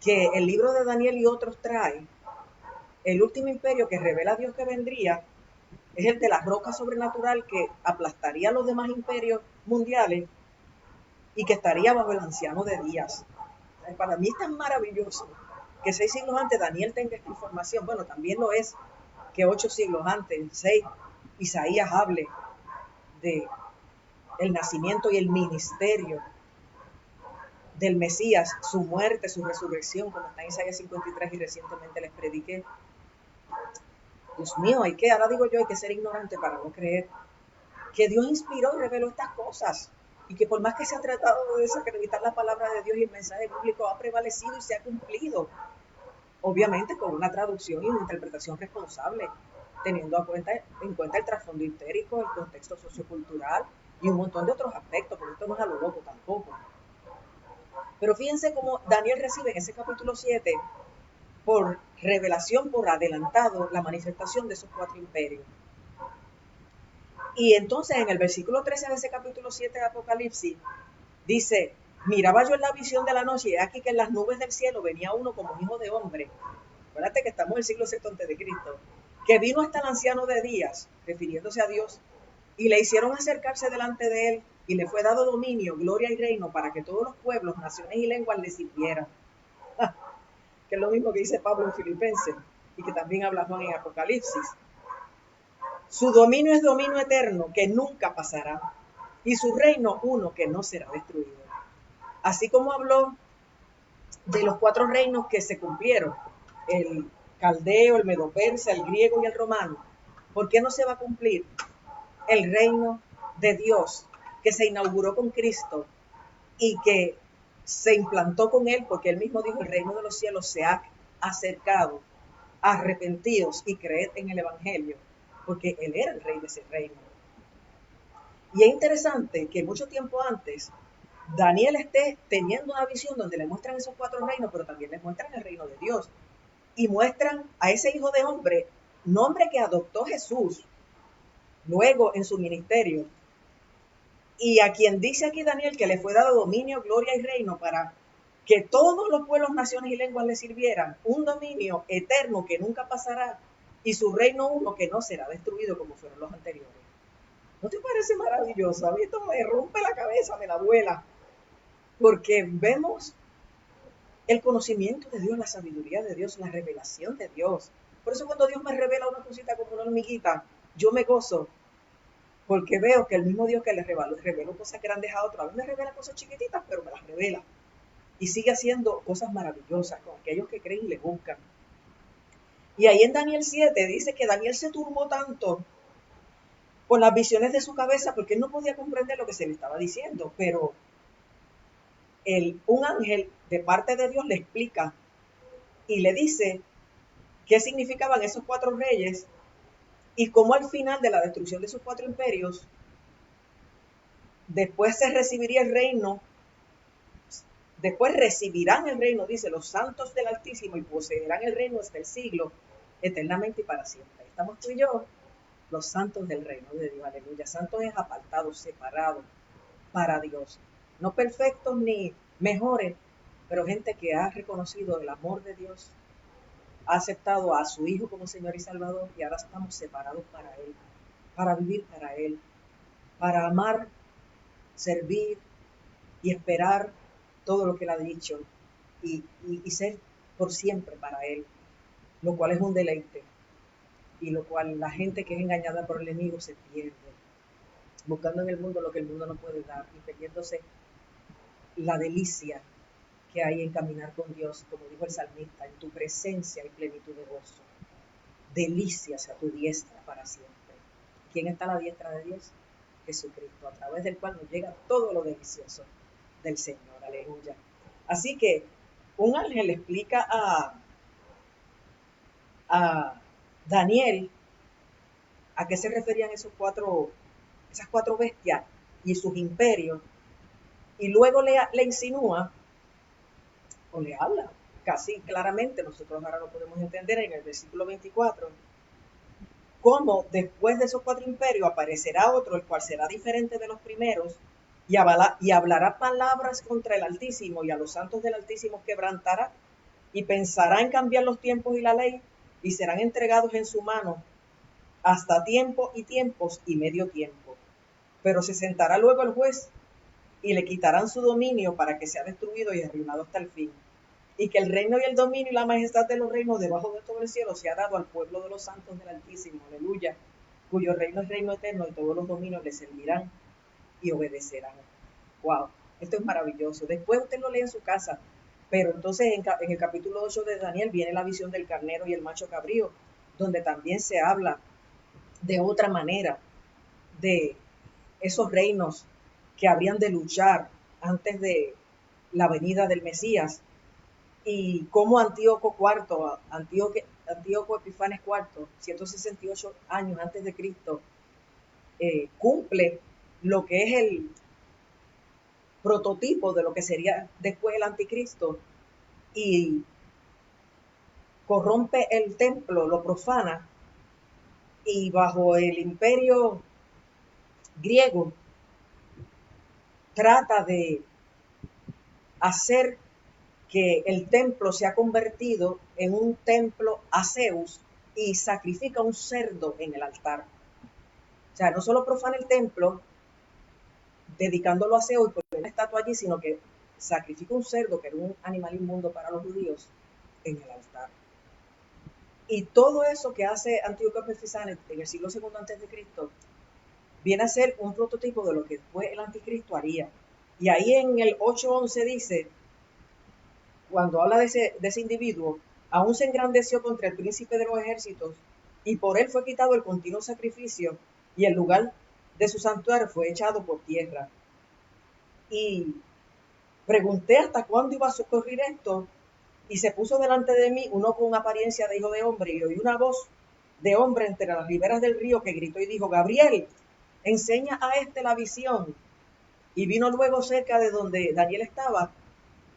[SPEAKER 1] que el libro de Daniel y otros traen, el último imperio que revela a Dios que vendría es el de la roca sobrenatural que aplastaría a los demás imperios mundiales y que estaría bajo el anciano de Días. Para mí es tan maravilloso que 6 siglos antes Daniel tenga esta información. Bueno, también lo es que 8 siglos antes, 6, Isaías hable de el nacimiento y el ministerio del Mesías, su muerte, su resurrección, como está en Isaías 53 y recientemente les prediqué. Dios mío, ahora digo yo, hay que ser ignorante para no creer que Dios inspiró y reveló estas cosas y que por más que se ha tratado de desacreditar la palabra de Dios y el mensaje bíblico ha prevalecido y se ha cumplido, obviamente con una traducción y una interpretación responsable, teniendo en cuenta el trasfondo histérico, el contexto sociocultural y un montón de otros aspectos, porque esto no es a lo loco tampoco. Pero fíjense cómo Daniel recibe en ese capítulo 7, por revelación, por adelantado, la manifestación de esos 4 imperios. Y entonces en el versículo 13 de ese capítulo 7 de Apocalipsis, dice, miraba yo en la visión de la noche y aquí que en las nubes del cielo venía uno como un hijo de hombre. Acuérdate que estamos en el siglo VI antes de Cristo, que vino hasta el anciano de Días, refiriéndose a Dios, y le hicieron acercarse delante de él, y le fue dado dominio, gloria y reino para que todos los pueblos, naciones y lenguas le sirvieran. Que es lo mismo que dice Pablo en Filipenses, y que también habla Juan en Apocalipsis. Su dominio es dominio eterno, que nunca pasará, y su reino uno que no será destruido. Así como habló de los 4 reinos que se cumplieron, el caldeo, el medo-persa, el griego y el romano, ¿por qué no se va a cumplir el reino de Dios que se inauguró con Cristo y que se implantó con él? Porque él mismo dijo, el reino de los cielos se ha acercado, arrepentidos y creed en el evangelio, porque él era el rey de ese reino. Y es interesante que mucho tiempo antes Daniel esté teniendo una visión donde le muestran esos 4 reinos, pero también le muestran el reino de Dios. Y muestran a ese hijo de hombre, nombre que adoptó Jesús luego en su ministerio. Y a quien dice aquí Daniel que le fue dado dominio, gloria y reino para que todos los pueblos, naciones y lenguas le sirvieran. Un dominio eterno que nunca pasará y su reino uno que no será destruido como fueron los anteriores. ¿No te parece maravilloso? A mí esto me rompe la cabeza, me la vuela. Porque vemos el conocimiento de Dios, la sabiduría de Dios, la revelación de Dios. Por eso cuando Dios me revela una cosita como una hormiguita, yo me gozo, porque veo que el mismo Dios que le reveló cosas grandes a otros, a mí me revela cosas chiquititas, pero me las revela. Y sigue haciendo cosas maravillosas con aquellos que creen y le buscan. Y ahí en Daniel 7 dice que Daniel se turbó tanto con las visiones de su cabeza porque él no podía comprender lo que se le estaba diciendo, pero un ángel de parte de Dios le explica y le dice qué significaban esos 4 reyes y cómo al final de la destrucción de esos 4 imperios, después se recibiría el reino, después recibirán el reino, dice, los santos del Altísimo y poseerán el reino hasta el siglo, eternamente y para siempre. Estamos tú y yo, los santos del reino de Dios, aleluya. Santos es apartados, separados para Dios, no perfectos ni mejores, pero gente que ha reconocido el amor de Dios, ha aceptado a su Hijo como Señor y Salvador y ahora estamos separados para Él, para vivir para Él, para amar, servir y esperar todo lo que Él ha dicho y ser por siempre para Él, lo cual es un deleite y lo cual la gente que es engañada por el enemigo se pierde, buscando en el mundo lo que el mundo no puede dar y perdiéndose la delicia que hay en caminar con Dios, como dijo el salmista, en tu presencia hay plenitud de gozo, delicias a tu diestra para siempre. ¿Quién está a la diestra de Dios? Jesucristo, a través del cual nos llega todo lo delicioso del Señor, aleluya. Así que un ángel le explica a Daniel a qué se referían esos esas 4 bestias y sus imperios, y luego le insinúa o le habla casi claramente, nosotros ahora lo podemos entender en el versículo 24, cómo después de esos 4 imperios aparecerá otro, el cual será diferente de los primeros, y hablará palabras contra el Altísimo, y a los santos del Altísimo quebrantará, y pensará en cambiar los tiempos y la ley, y serán entregados en su mano hasta tiempo y tiempos y medio tiempo. Pero se sentará luego el juez, y le quitarán su dominio para que sea destruido y arruinado hasta el fin. Y que el reino y el dominio y la majestad de los reinos debajo de todo el cielo se ha dado al pueblo de los santos del Altísimo, aleluya, cuyo reino es reino eterno y todos los dominios le servirán y obedecerán. Wow, esto es maravilloso. Después usted lo lee en su casa, pero entonces en el capítulo 8 de Daniel viene la visión del carnero y el macho cabrío, donde también se habla de otra manera de esos reinos que habrían de luchar antes de la venida del Mesías, y cómo Antíoco Epifanes IV, 168 años antes de Cristo, cumple lo que es el prototipo de lo que sería después el anticristo, y corrompe el templo, lo profana, y bajo el imperio griego trata de hacer que el templo se ha convertido en un templo a Zeus y sacrifica un cerdo en el altar. O sea, no solo profana el templo, dedicándolo a Zeus y poner una estatua allí, sino que sacrifica un cerdo, que era un animal inmundo para los judíos, en el altar. Y todo eso que hace Antíoco Epifanes en el siglo II antes de Cristo viene a ser un prototipo de lo que después el anticristo haría. Y ahí en el 8:11 dice, cuando habla de ese individuo, aún se engrandeció contra el príncipe de los ejércitos, y por él fue quitado el continuo sacrificio, y el lugar de su santuario fue echado por tierra. Y pregunté hasta cuándo iba a ocurrir esto, y se puso delante de mí uno con apariencia de hijo de hombre, y oí una voz de hombre entre las riberas del río que gritó y dijo, Gabriel, enseña a este la visión. Y vino luego cerca de donde Daniel estaba,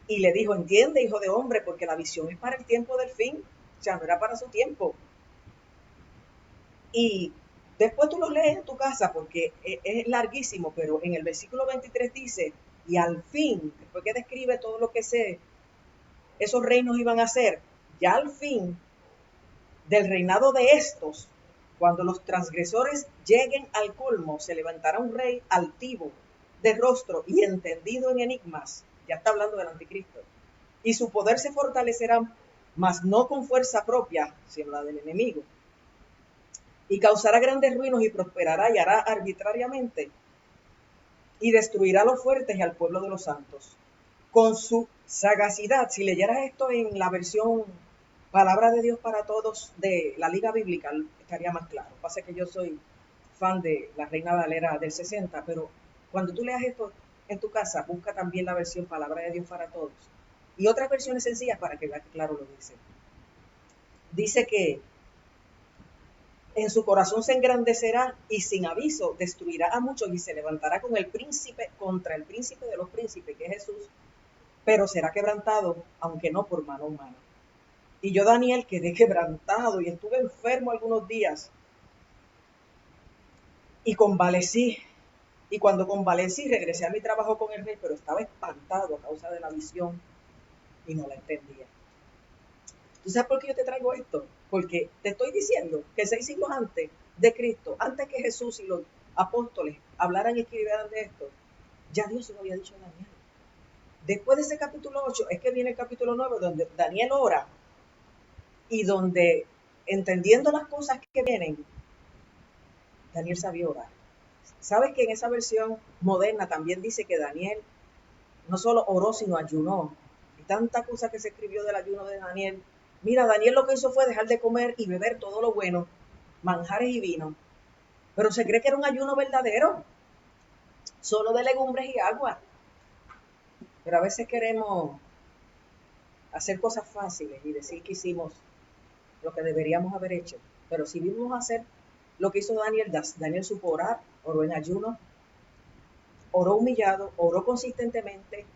[SPEAKER 1] y le dijo, entiende, hijo de hombre, porque la visión es para el tiempo del fin, o sea, no era para su tiempo. Y después tú lo lees en tu casa, porque es larguísimo, pero en el versículo 23 dice, y al fin, después que describe todo lo que esos reinos iban a ser, ya al fin del reinado de estos, cuando los transgresores lleguen al colmo, se levantará un rey altivo de rostro y entendido en enigmas, ya está hablando del anticristo, y su poder se fortalecerá, mas no con fuerza propia, sino la del enemigo, y causará grandes ruinos y prosperará y hará arbitrariamente, y destruirá a los fuertes y al pueblo de los santos. Con su sagacidad, si leyeras esto en la versión Palabra de Dios para Todos de la Liga Bíblica, estaría más claro. Pasa que yo soy fan de la Reina Valera del 60, pero cuando tú leas esto en tu casa, busca también la versión Palabra de Dios para Todos. Y otras versiones sencillas para que veas que claro lo dice. Dice que en su corazón se engrandecerá y sin aviso destruirá a muchos y se levantará contra el príncipe de los príncipes, que es Jesús, pero será quebrantado, aunque no por mano humana. Y yo, Daniel, quedé quebrantado y estuve enfermo algunos días y convalecí. Y cuando convalecí, regresé a mi trabajo con el rey, pero estaba espantado a causa de la visión y no la entendía. ¿Tú sabes por qué yo te traigo esto? Porque te estoy diciendo que 6 siglos antes de Cristo, antes que Jesús y los apóstoles hablaran y escribieran de esto, ya Dios se lo había dicho a Daniel. Después de ese capítulo 8 es que viene el capítulo 9, donde Daniel ora y donde, entendiendo las cosas que vienen, Daniel sabía orar. ¿Sabes que en esa versión moderna también dice que Daniel no solo oró, sino ayunó? Y tanta cosa que se escribió del ayuno de Daniel. Mira, Daniel lo que hizo fue dejar de comer y beber todo lo bueno, manjares y vino. Pero se cree que era un ayuno verdadero, solo de legumbres y agua. Pero a veces queremos hacer cosas fáciles y decir que hicimos lo que deberíamos haber hecho. Pero si vimos a hacer lo que hizo Daniel, Daniel supo orar, oró en ayuno, oró humillado, oró consistentemente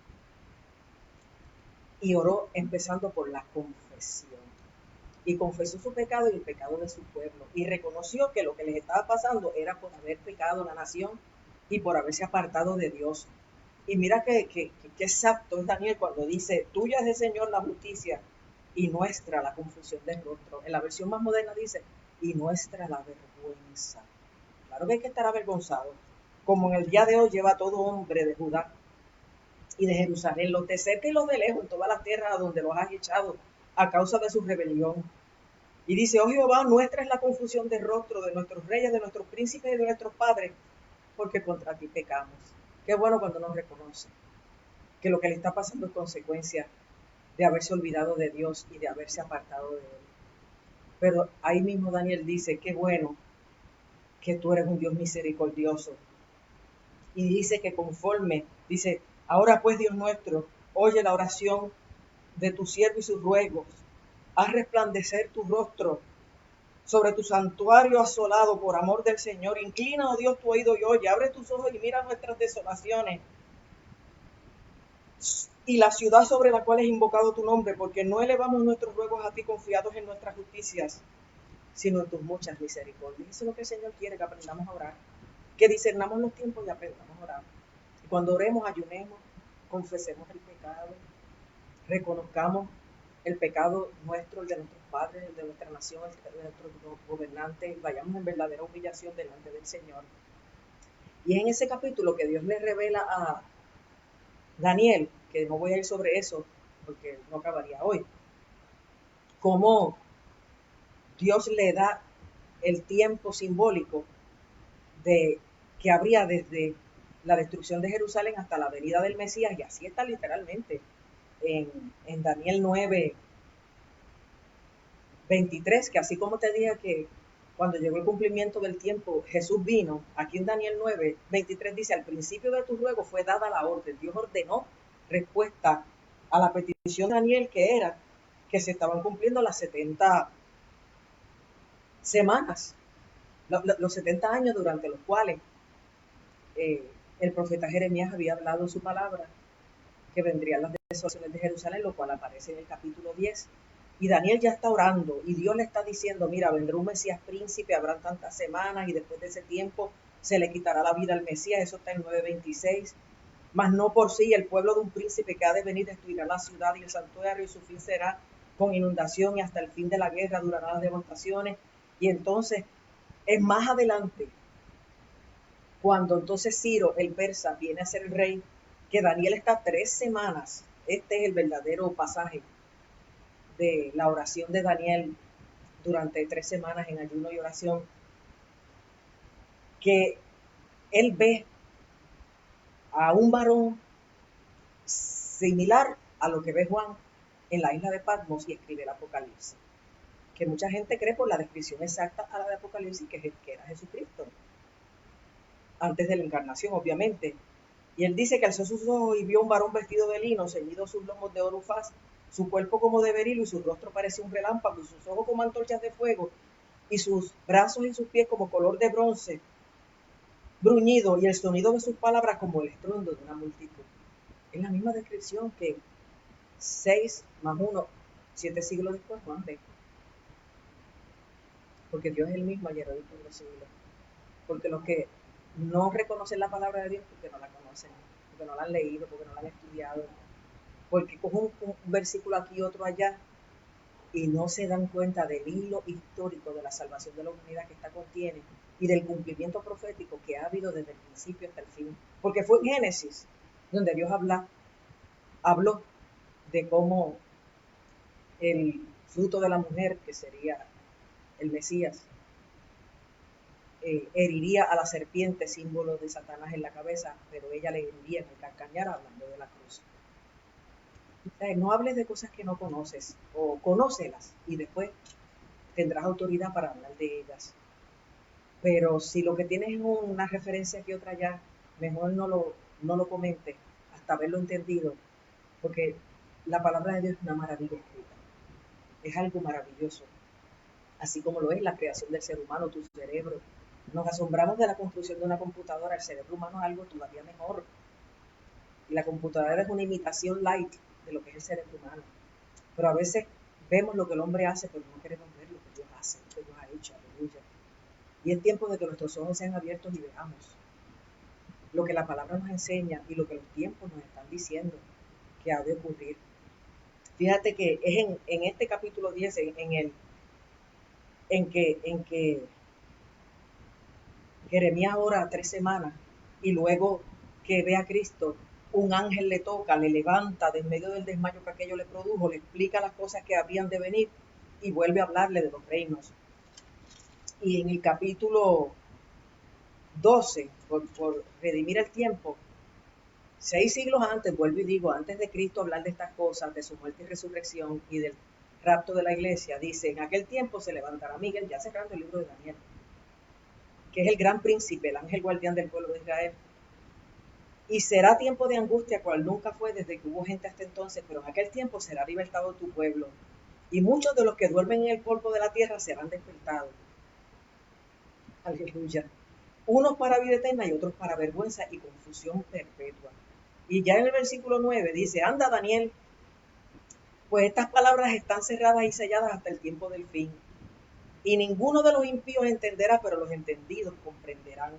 [SPEAKER 1] y oró empezando por la confesión. Y confesó su pecado y el pecado de su pueblo. Y reconoció que lo que les estaba pasando era por haber pecado la nación y por haberse apartado de Dios. Y mira que exacto es Daniel cuando dice, tuya es el Señor la justicia y nuestra la confusión del rostro. En la versión más moderna dice, y nuestra la vergüenza. Claro que hay que estar avergonzado, como en el día de hoy lleva todo hombre de Judá y de Jerusalén, los de cerca y los de lejos, en todas las tierras a donde los has echado a causa de su rebelión. Y dice, oh Jehová, nuestra es la confusión de rostro de nuestros reyes, de nuestros príncipes y de nuestros padres, porque contra ti pecamos. Qué bueno cuando nos reconoce que lo que le está pasando es consecuencia de haberse olvidado de Dios y de haberse apartado de Él. Pero ahí mismo Daniel dice, qué bueno que tú eres un Dios misericordioso. Y dice que conforme, dice, ahora pues Dios nuestro, oye la oración de tu siervo y sus ruegos, haz resplandecer tu rostro sobre tu santuario asolado por amor del Señor. Inclina, oh Dios, tu oído y oye, abre tus ojos y mira nuestras desolaciones y la ciudad sobre la cual es invocado tu nombre, porque no elevamos nuestros ruegos a ti confiados en nuestras justicias, sino en tus muchas misericordias. Eso es lo que el Señor quiere, que aprendamos a orar, que discernamos los tiempos y aprendamos a orar. Y cuando oremos, ayunemos, confesemos el pecado, reconozcamos el pecado nuestro, el de nuestros padres, el de nuestra nación, el de nuestros gobernantes, vayamos en verdadera humillación delante del Señor. Y es en ese capítulo que Dios le revela a Daniel, que no voy a ir sobre eso porque no acabaría hoy, cómo Dios le da el tiempo simbólico de que habría desde la destrucción de Jerusalén hasta la venida del Mesías, y así está literalmente en Daniel 9, 23, que así como te dije que cuando llegó el cumplimiento del tiempo, Jesús vino, aquí en Daniel 9, 23 dice, al principio de tu ruego fue dada la orden, Dios ordenó respuesta a la petición de Daniel, que era que se estaban cumpliendo las 70 semanas, los 70 años durante los cuales el profeta Jeremías había hablado su palabra, que vendrían las desolaciones de Jerusalén, lo cual aparece en el capítulo 10. Y Daniel ya está orando y Dios le está diciendo, mira, vendrá un Mesías príncipe, habrán tantas semanas y después de ese tiempo se le quitará la vida al Mesías, eso está en 9:26. Mas no por sí, el pueblo de un príncipe que ha de venir destruirá la ciudad y el santuario y su fin será con inundación y hasta el fin de la guerra durarán las devastaciones. Y entonces es más adelante, cuando entonces Ciro, el persa, viene a ser el rey, que Daniel está 3 semanas. Este es el verdadero pasaje de la oración de Daniel durante 3 semanas en ayuno y oración, que él ve a un varón similar a lo que ve Juan en la isla de Patmos y escribe el Apocalipsis, que mucha gente cree por la descripción exacta a la de Apocalipsis que era Jesucristo, antes de la encarnación, obviamente. Y él dice que alzó sus ojos y vio un varón vestido de lino, ceñido sus lomos de oro faz, su cuerpo como de berilo y su rostro parecía un relámpago, y sus ojos como antorchas de fuego, y sus brazos y sus pies como color de bronce, bruñido, y el sonido de sus palabras como el estruendo de una multitud. Es la misma descripción que 6 más 1, 7 siglos después Juan ve. Porque Dios es el mismo ayer, hoy, por los siglos. Porque los que no reconocen la palabra de Dios, porque no la conocen, porque no la han leído, porque no la han estudiado, porque cogen un versículo aquí y otro allá y no se dan cuenta del hilo histórico de la salvación de la humanidad que esta contiene y del cumplimiento profético que ha habido desde el principio hasta el fin. Porque fue en Génesis donde Dios habló de cómo el fruto de la mujer, que sería el Mesías, heriría a la serpiente, símbolo de Satanás en la cabeza, pero ella le heriría en el calcañar, hablando de la cruz. No hables de cosas que no conoces, o conócelas y después tendrás autoridad para hablar de ellas. Pero si lo que tienes es una referencia aquí otra allá, mejor no lo comentes hasta haberlo entendido, porque la palabra de Dios es una maravilla escrita, es algo maravilloso. así como lo es la creación del ser humano, tu cerebro. Nos asombramos de la construcción de una computadora, el cerebro humano es algo todavía mejor. Y la computadora es una imitación light de lo que es el cerebro humano. Pero a veces vemos lo que el hombre hace, pero no queremos ver lo que Dios hace, lo que Dios ha hecho, aleluya. Y es tiempo de que nuestros ojos sean abiertos y veamos lo que la palabra nos enseña y lo que los tiempos nos están diciendo que ha de ocurrir. Fíjate que es en este capítulo 10, en que Jeremías ora 3 semanas y luego que ve a Cristo, un ángel le toca, le levanta de en medio del desmayo que aquello le produjo, le explica las cosas que habían de venir y vuelve a hablarle de los reinos. Y en el capítulo 12, por redimir el tiempo, 6 siglos antes, vuelvo y digo, antes de Cristo hablar de estas cosas, de su muerte y resurrección y del rapto de la iglesia, dice, en aquel tiempo se levantará Miguel, ya cerrando el libro de Daniel, que es el gran príncipe, el ángel guardián del pueblo de Israel. Y será tiempo de angustia, cual nunca fue desde que hubo gente hasta entonces, pero en aquel tiempo será libertado tu pueblo. Y muchos de los que duermen en el polvo de la tierra serán despertados. Aleluya. Unos para vida eterna y otros para vergüenza y confusión perpetua. Y ya en el versículo 9 dice, anda Daniel, pues estas palabras están cerradas y selladas hasta el tiempo del fin. Y ninguno de los impíos entenderá, pero los entendidos comprenderán.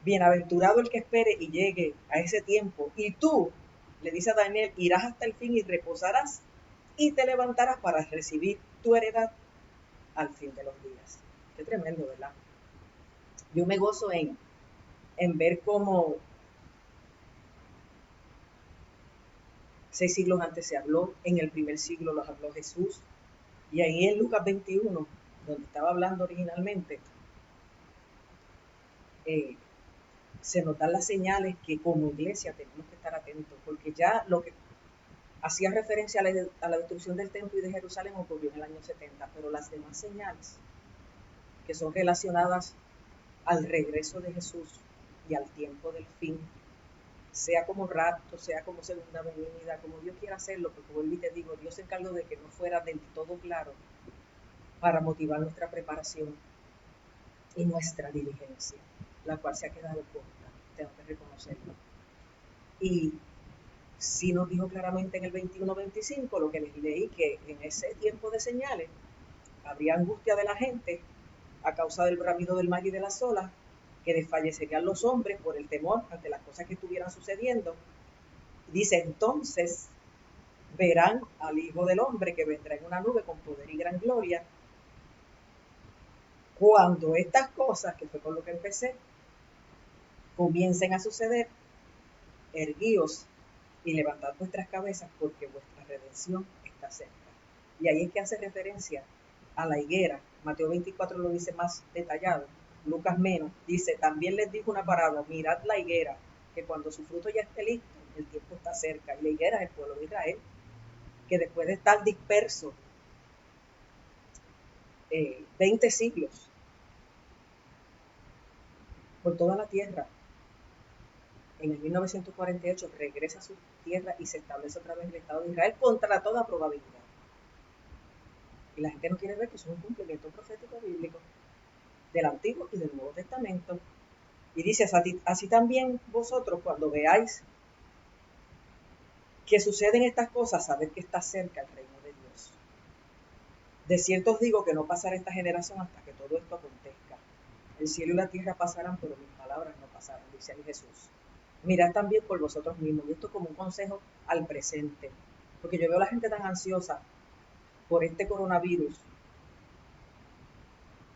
[SPEAKER 1] Bienaventurado el que espere y llegue a ese tiempo. Y tú, le dice a Daniel, irás hasta el fin y reposarás y te levantarás para recibir tu heredad al fin de los días. Qué tremendo, ¿verdad? Yo me gozo en ver cómo 6 siglos antes se habló, en el primer siglo los habló Jesús, y ahí en Lucas 21, donde estaba hablando originalmente, se nos dan las señales que como iglesia tenemos que estar atentos, porque ya lo que hacía referencia a la destrucción del templo y de Jerusalén ocurrió en el año 70, pero las demás señales que son relacionadas al regreso de Jesús y al tiempo del fin, sea como rapto, sea como segunda venida, como Dios quiera hacerlo, porque vuelvo y te digo, Dios se encargó de que no fuera del todo claro para motivar nuestra preparación y nuestra diligencia, la cual se ha quedado corta, tengo que reconocerlo. Y sí nos dijo claramente en el 21-25, lo que les leí, que en ese tiempo de señales habría angustia de la gente a causa del bramido del mar y de las olas, que desfallecerían los hombres por el temor ante las cosas que estuvieran sucediendo. Dice, entonces verán al Hijo del Hombre que vendrá en una nube con poder y gran gloria. Cuando estas cosas, que fue con lo que empecé, comiencen a suceder, erguíos y levantad vuestras cabezas, porque vuestra redención está cerca. Y ahí es que hace referencia a la higuera. Mateo 24 lo dice más detallado, Lucas menos. Dice, también les dijo una parábola, mirad la higuera, que cuando su fruto ya esté listo, el tiempo está cerca. Y la higuera es el pueblo de Israel, que después de estar disperso 20 siglos por toda la tierra, en el 1948 regresa a su tierra y se establece otra vez el Estado de Israel contra toda probabilidad. Y la gente no quiere ver que es un cumplimiento profético bíblico del Antiguo y del Nuevo Testamento. Y dice, así también vosotros cuando veáis que suceden estas cosas, sabed que está cerca el reino de Dios. De cierto os digo que no pasará esta generación hasta que todo esto acontezca. El cielo y la tierra pasarán, pero mis palabras no pasarán, dice ahí Jesús. Mirad también por vosotros mismos, y esto como un consejo al presente, porque yo veo a la gente tan ansiosa por este coronavirus,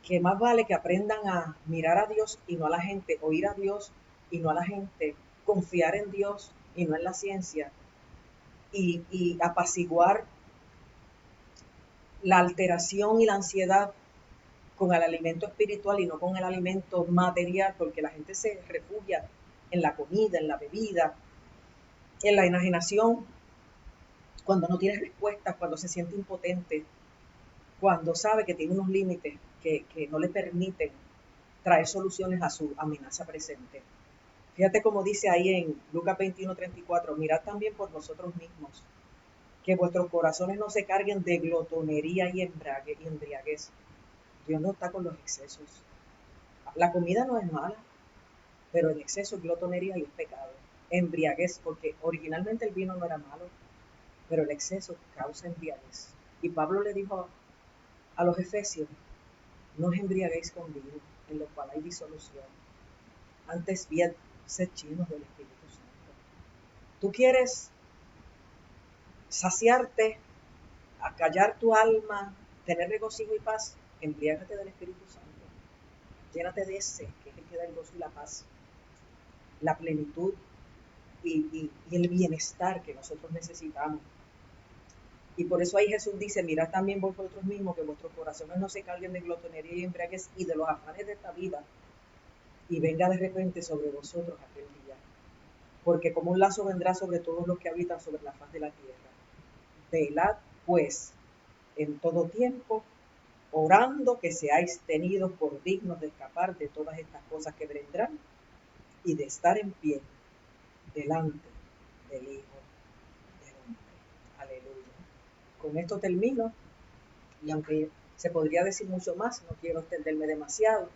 [SPEAKER 1] que más vale que aprendan a mirar a Dios y no a la gente, oír a Dios y no a la gente, confiar en Dios y no en la ciencia, y apaciguar la alteración y la ansiedad con el alimento espiritual y no con el alimento material, porque la gente se refugia en la comida, en la bebida, en la enajenación, cuando no tiene respuestas, cuando se siente impotente, cuando sabe que tiene unos límites que no le permiten traer soluciones a su amenaza presente. Fíjate como dice ahí en Lucas 21:34, mirad también por vosotros mismos, que vuestros corazones no se carguen de glotonería y embriaguez. Dios no está con los excesos. La comida no es mala, pero el exceso es glotonería y es pecado. Embriaguez, porque originalmente el vino no era malo, pero el exceso causa embriaguez. Y Pablo le dijo a los efesios, no os embriaguéis con vino, en lo cual hay disolución. Antes bien, sed llenos del Espíritu Santo. Tú quieres saciarte, acallar tu alma, tener regocijo y paz, embriágate del Espíritu Santo. Llénate de ese, que es el que da el gozo y la paz, la plenitud y el bienestar que nosotros necesitamos. Y por eso ahí Jesús dice, mirad también vosotros mismos que vuestros corazones no se carguen de glotonería y embriaguez y de los afanes de esta vida, y venga de repente sobre vosotros aquel día. Porque como un lazo vendrá sobre todos los que habitan sobre la faz de la tierra. Velad, pues, en todo tiempo, orando que seáis tenidos por dignos de escapar de todas estas cosas que vendrán y de estar en pie delante del Hijo del Hombre. Aleluya. Con esto termino, y aunque se podría decir mucho más, no quiero extenderme demasiado,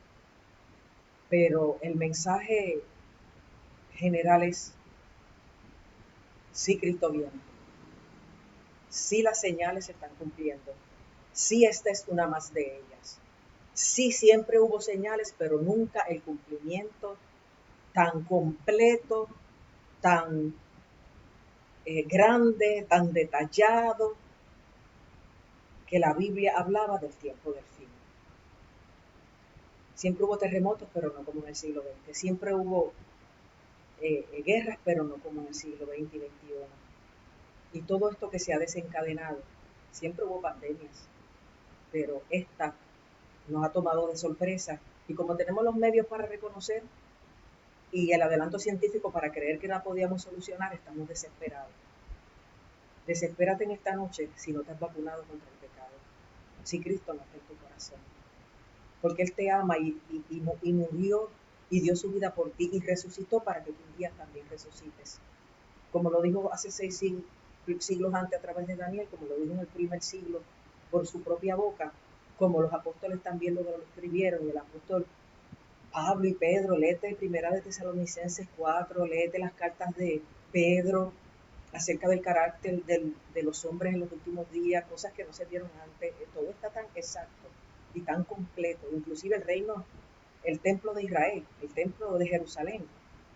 [SPEAKER 1] pero el mensaje general es, sí, Cristo viene, sí las señales se están cumpliendo, sí esta es una más de ellas, sí siempre hubo señales, pero nunca el cumplimiento tan completo, tan grande, tan detallado, que la Biblia hablaba del tiempo del fin. Siempre hubo terremotos, pero no como en el siglo XX. Siempre hubo guerras, pero no como en el siglo XX y XXI. Y todo esto que se ha desencadenado, siempre hubo pandemias, pero esta nos ha tomado de sorpresa. Y como tenemos los medios para reconocer y el adelanto científico para creer que la podíamos solucionar, estamos desesperados. Desespérate en esta noche si no te has vacunado contra el pecado, si Cristo no está en tu corazón. Porque Él te ama y murió y dio su vida por ti y resucitó para que tú un día también resucites. Como lo dijo hace 6 siglos antes a través de Daniel, como lo dijo en el primer siglo por su propia boca, como los apóstoles también lo escribieron, y el apóstol Pablo y Pedro, léete Primera de Tesalonicenses 4, léete las cartas de Pedro acerca del carácter de los hombres en los últimos días, cosas que no se vieron antes, todo está tan exacto y tan completo, inclusive el templo de Israel, el templo de Jerusalén,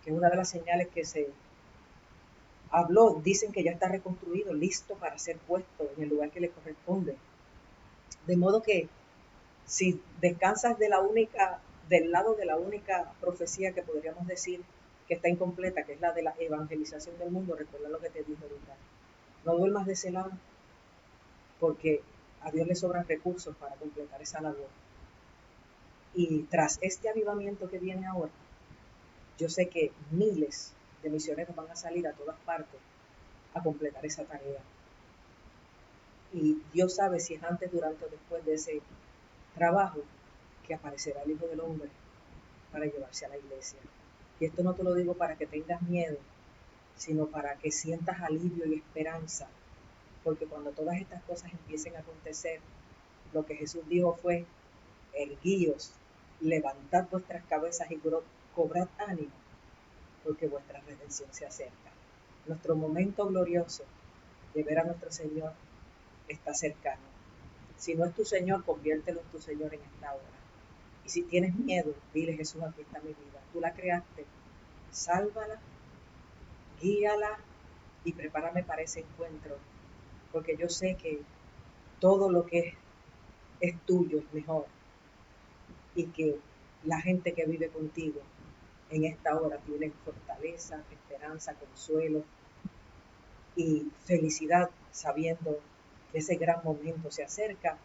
[SPEAKER 1] que es una de las señales que se habló, dicen que ya está reconstruido, listo para ser puesto en el lugar que le corresponde. De modo que si descansas del lado de la única profecía que podríamos decir que está incompleta, que es la de la evangelización del mundo, recuerda lo que te dije ahorita. No duermas de ese lado, porque a Dios le sobran recursos para completar esa labor. Y tras este avivamiento que viene ahora, yo sé que miles de misioneros van a salir a todas partes a completar esa tarea. Y Dios sabe si es antes, durante o después de ese trabajo que aparecerá el Hijo del Hombre para llevarse a la iglesia. Y esto no te lo digo para que tengas miedo, sino para que sientas alivio y esperanza, porque cuando todas estas cosas empiecen a acontecer, lo que Jesús dijo fue, erguíos, levantad vuestras cabezas y cobrad ánimo, porque vuestra redención se acerca. Nuestro momento glorioso de ver a nuestro Señor está cercano. Si no es tu Señor, conviértelo en tu Señor en esta hora. Y si tienes miedo, dile, Jesús, aquí está mi vida. Tú la creaste, sálvala, guíala y prepárame para ese encuentro, porque yo sé que todo lo que es tuyo es mejor y que la gente que vive contigo en esta hora tiene fortaleza, esperanza, consuelo y felicidad, sabiendo que ese gran momento se acerca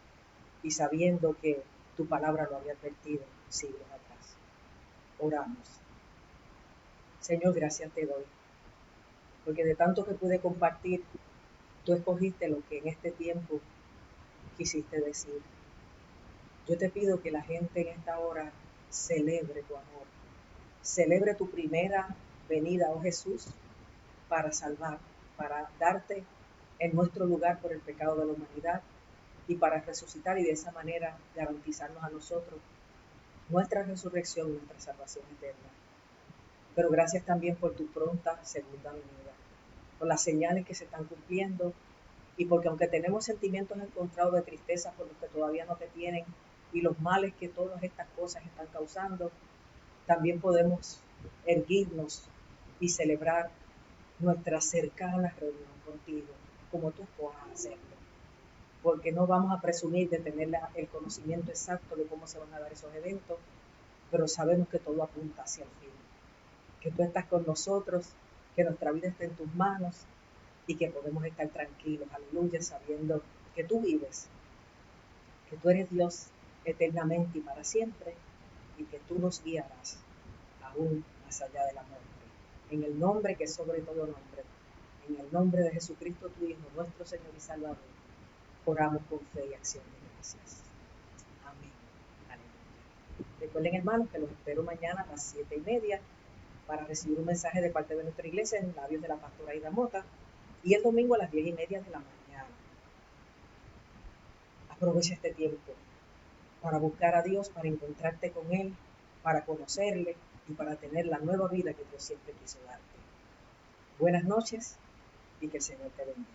[SPEAKER 1] y sabiendo que tu palabra lo había advertido siglos atrás. Oramos. Señor, gracias te doy, porque de tanto que pude compartir, tú escogiste lo que en este tiempo quisiste decir. Yo te pido que la gente en esta hora celebre tu amor, celebre tu primera venida, oh Jesús, para salvar, para darte en nuestro lugar por el pecado de la humanidad y para resucitar y de esa manera garantizarnos a nosotros nuestra resurrección, nuestra salvación eterna. Pero gracias también por tu pronta segunda venida, por las señales que se están cumpliendo y porque aunque tenemos sentimientos encontrados de tristeza por los que todavía no te tienen y los males que todas estas cosas están causando, también podemos erguirnos y celebrar nuestra cercana reunión contigo, como tú puedas hacerlo. Porque no vamos a presumir de tener el conocimiento exacto de cómo se van a dar esos eventos, pero sabemos que todo apunta hacia el fin, que tú estás con nosotros, que nuestra vida está en tus manos y que podemos estar tranquilos, aleluya, sabiendo que tú vives, que tú eres Dios eternamente y para siempre y que tú nos guiarás aún más allá de la muerte. En el nombre que es sobre todo nombre, en el nombre de Jesucristo tu Hijo, nuestro Señor y Salvador, oramos con fe y acción de gracias. Amén. Aleluya. Recuerden, hermanos, que los espero mañana a las 7:30 para recibir un mensaje de parte de nuestra iglesia en labios de la pastora Aida Mota y el domingo a las 10:30 de la mañana. Aprovecha este tiempo para buscar a Dios, para encontrarte con Él, para conocerle y para tener la nueva vida que Dios siempre quiso darte. Buenas noches y que el Señor te bendiga.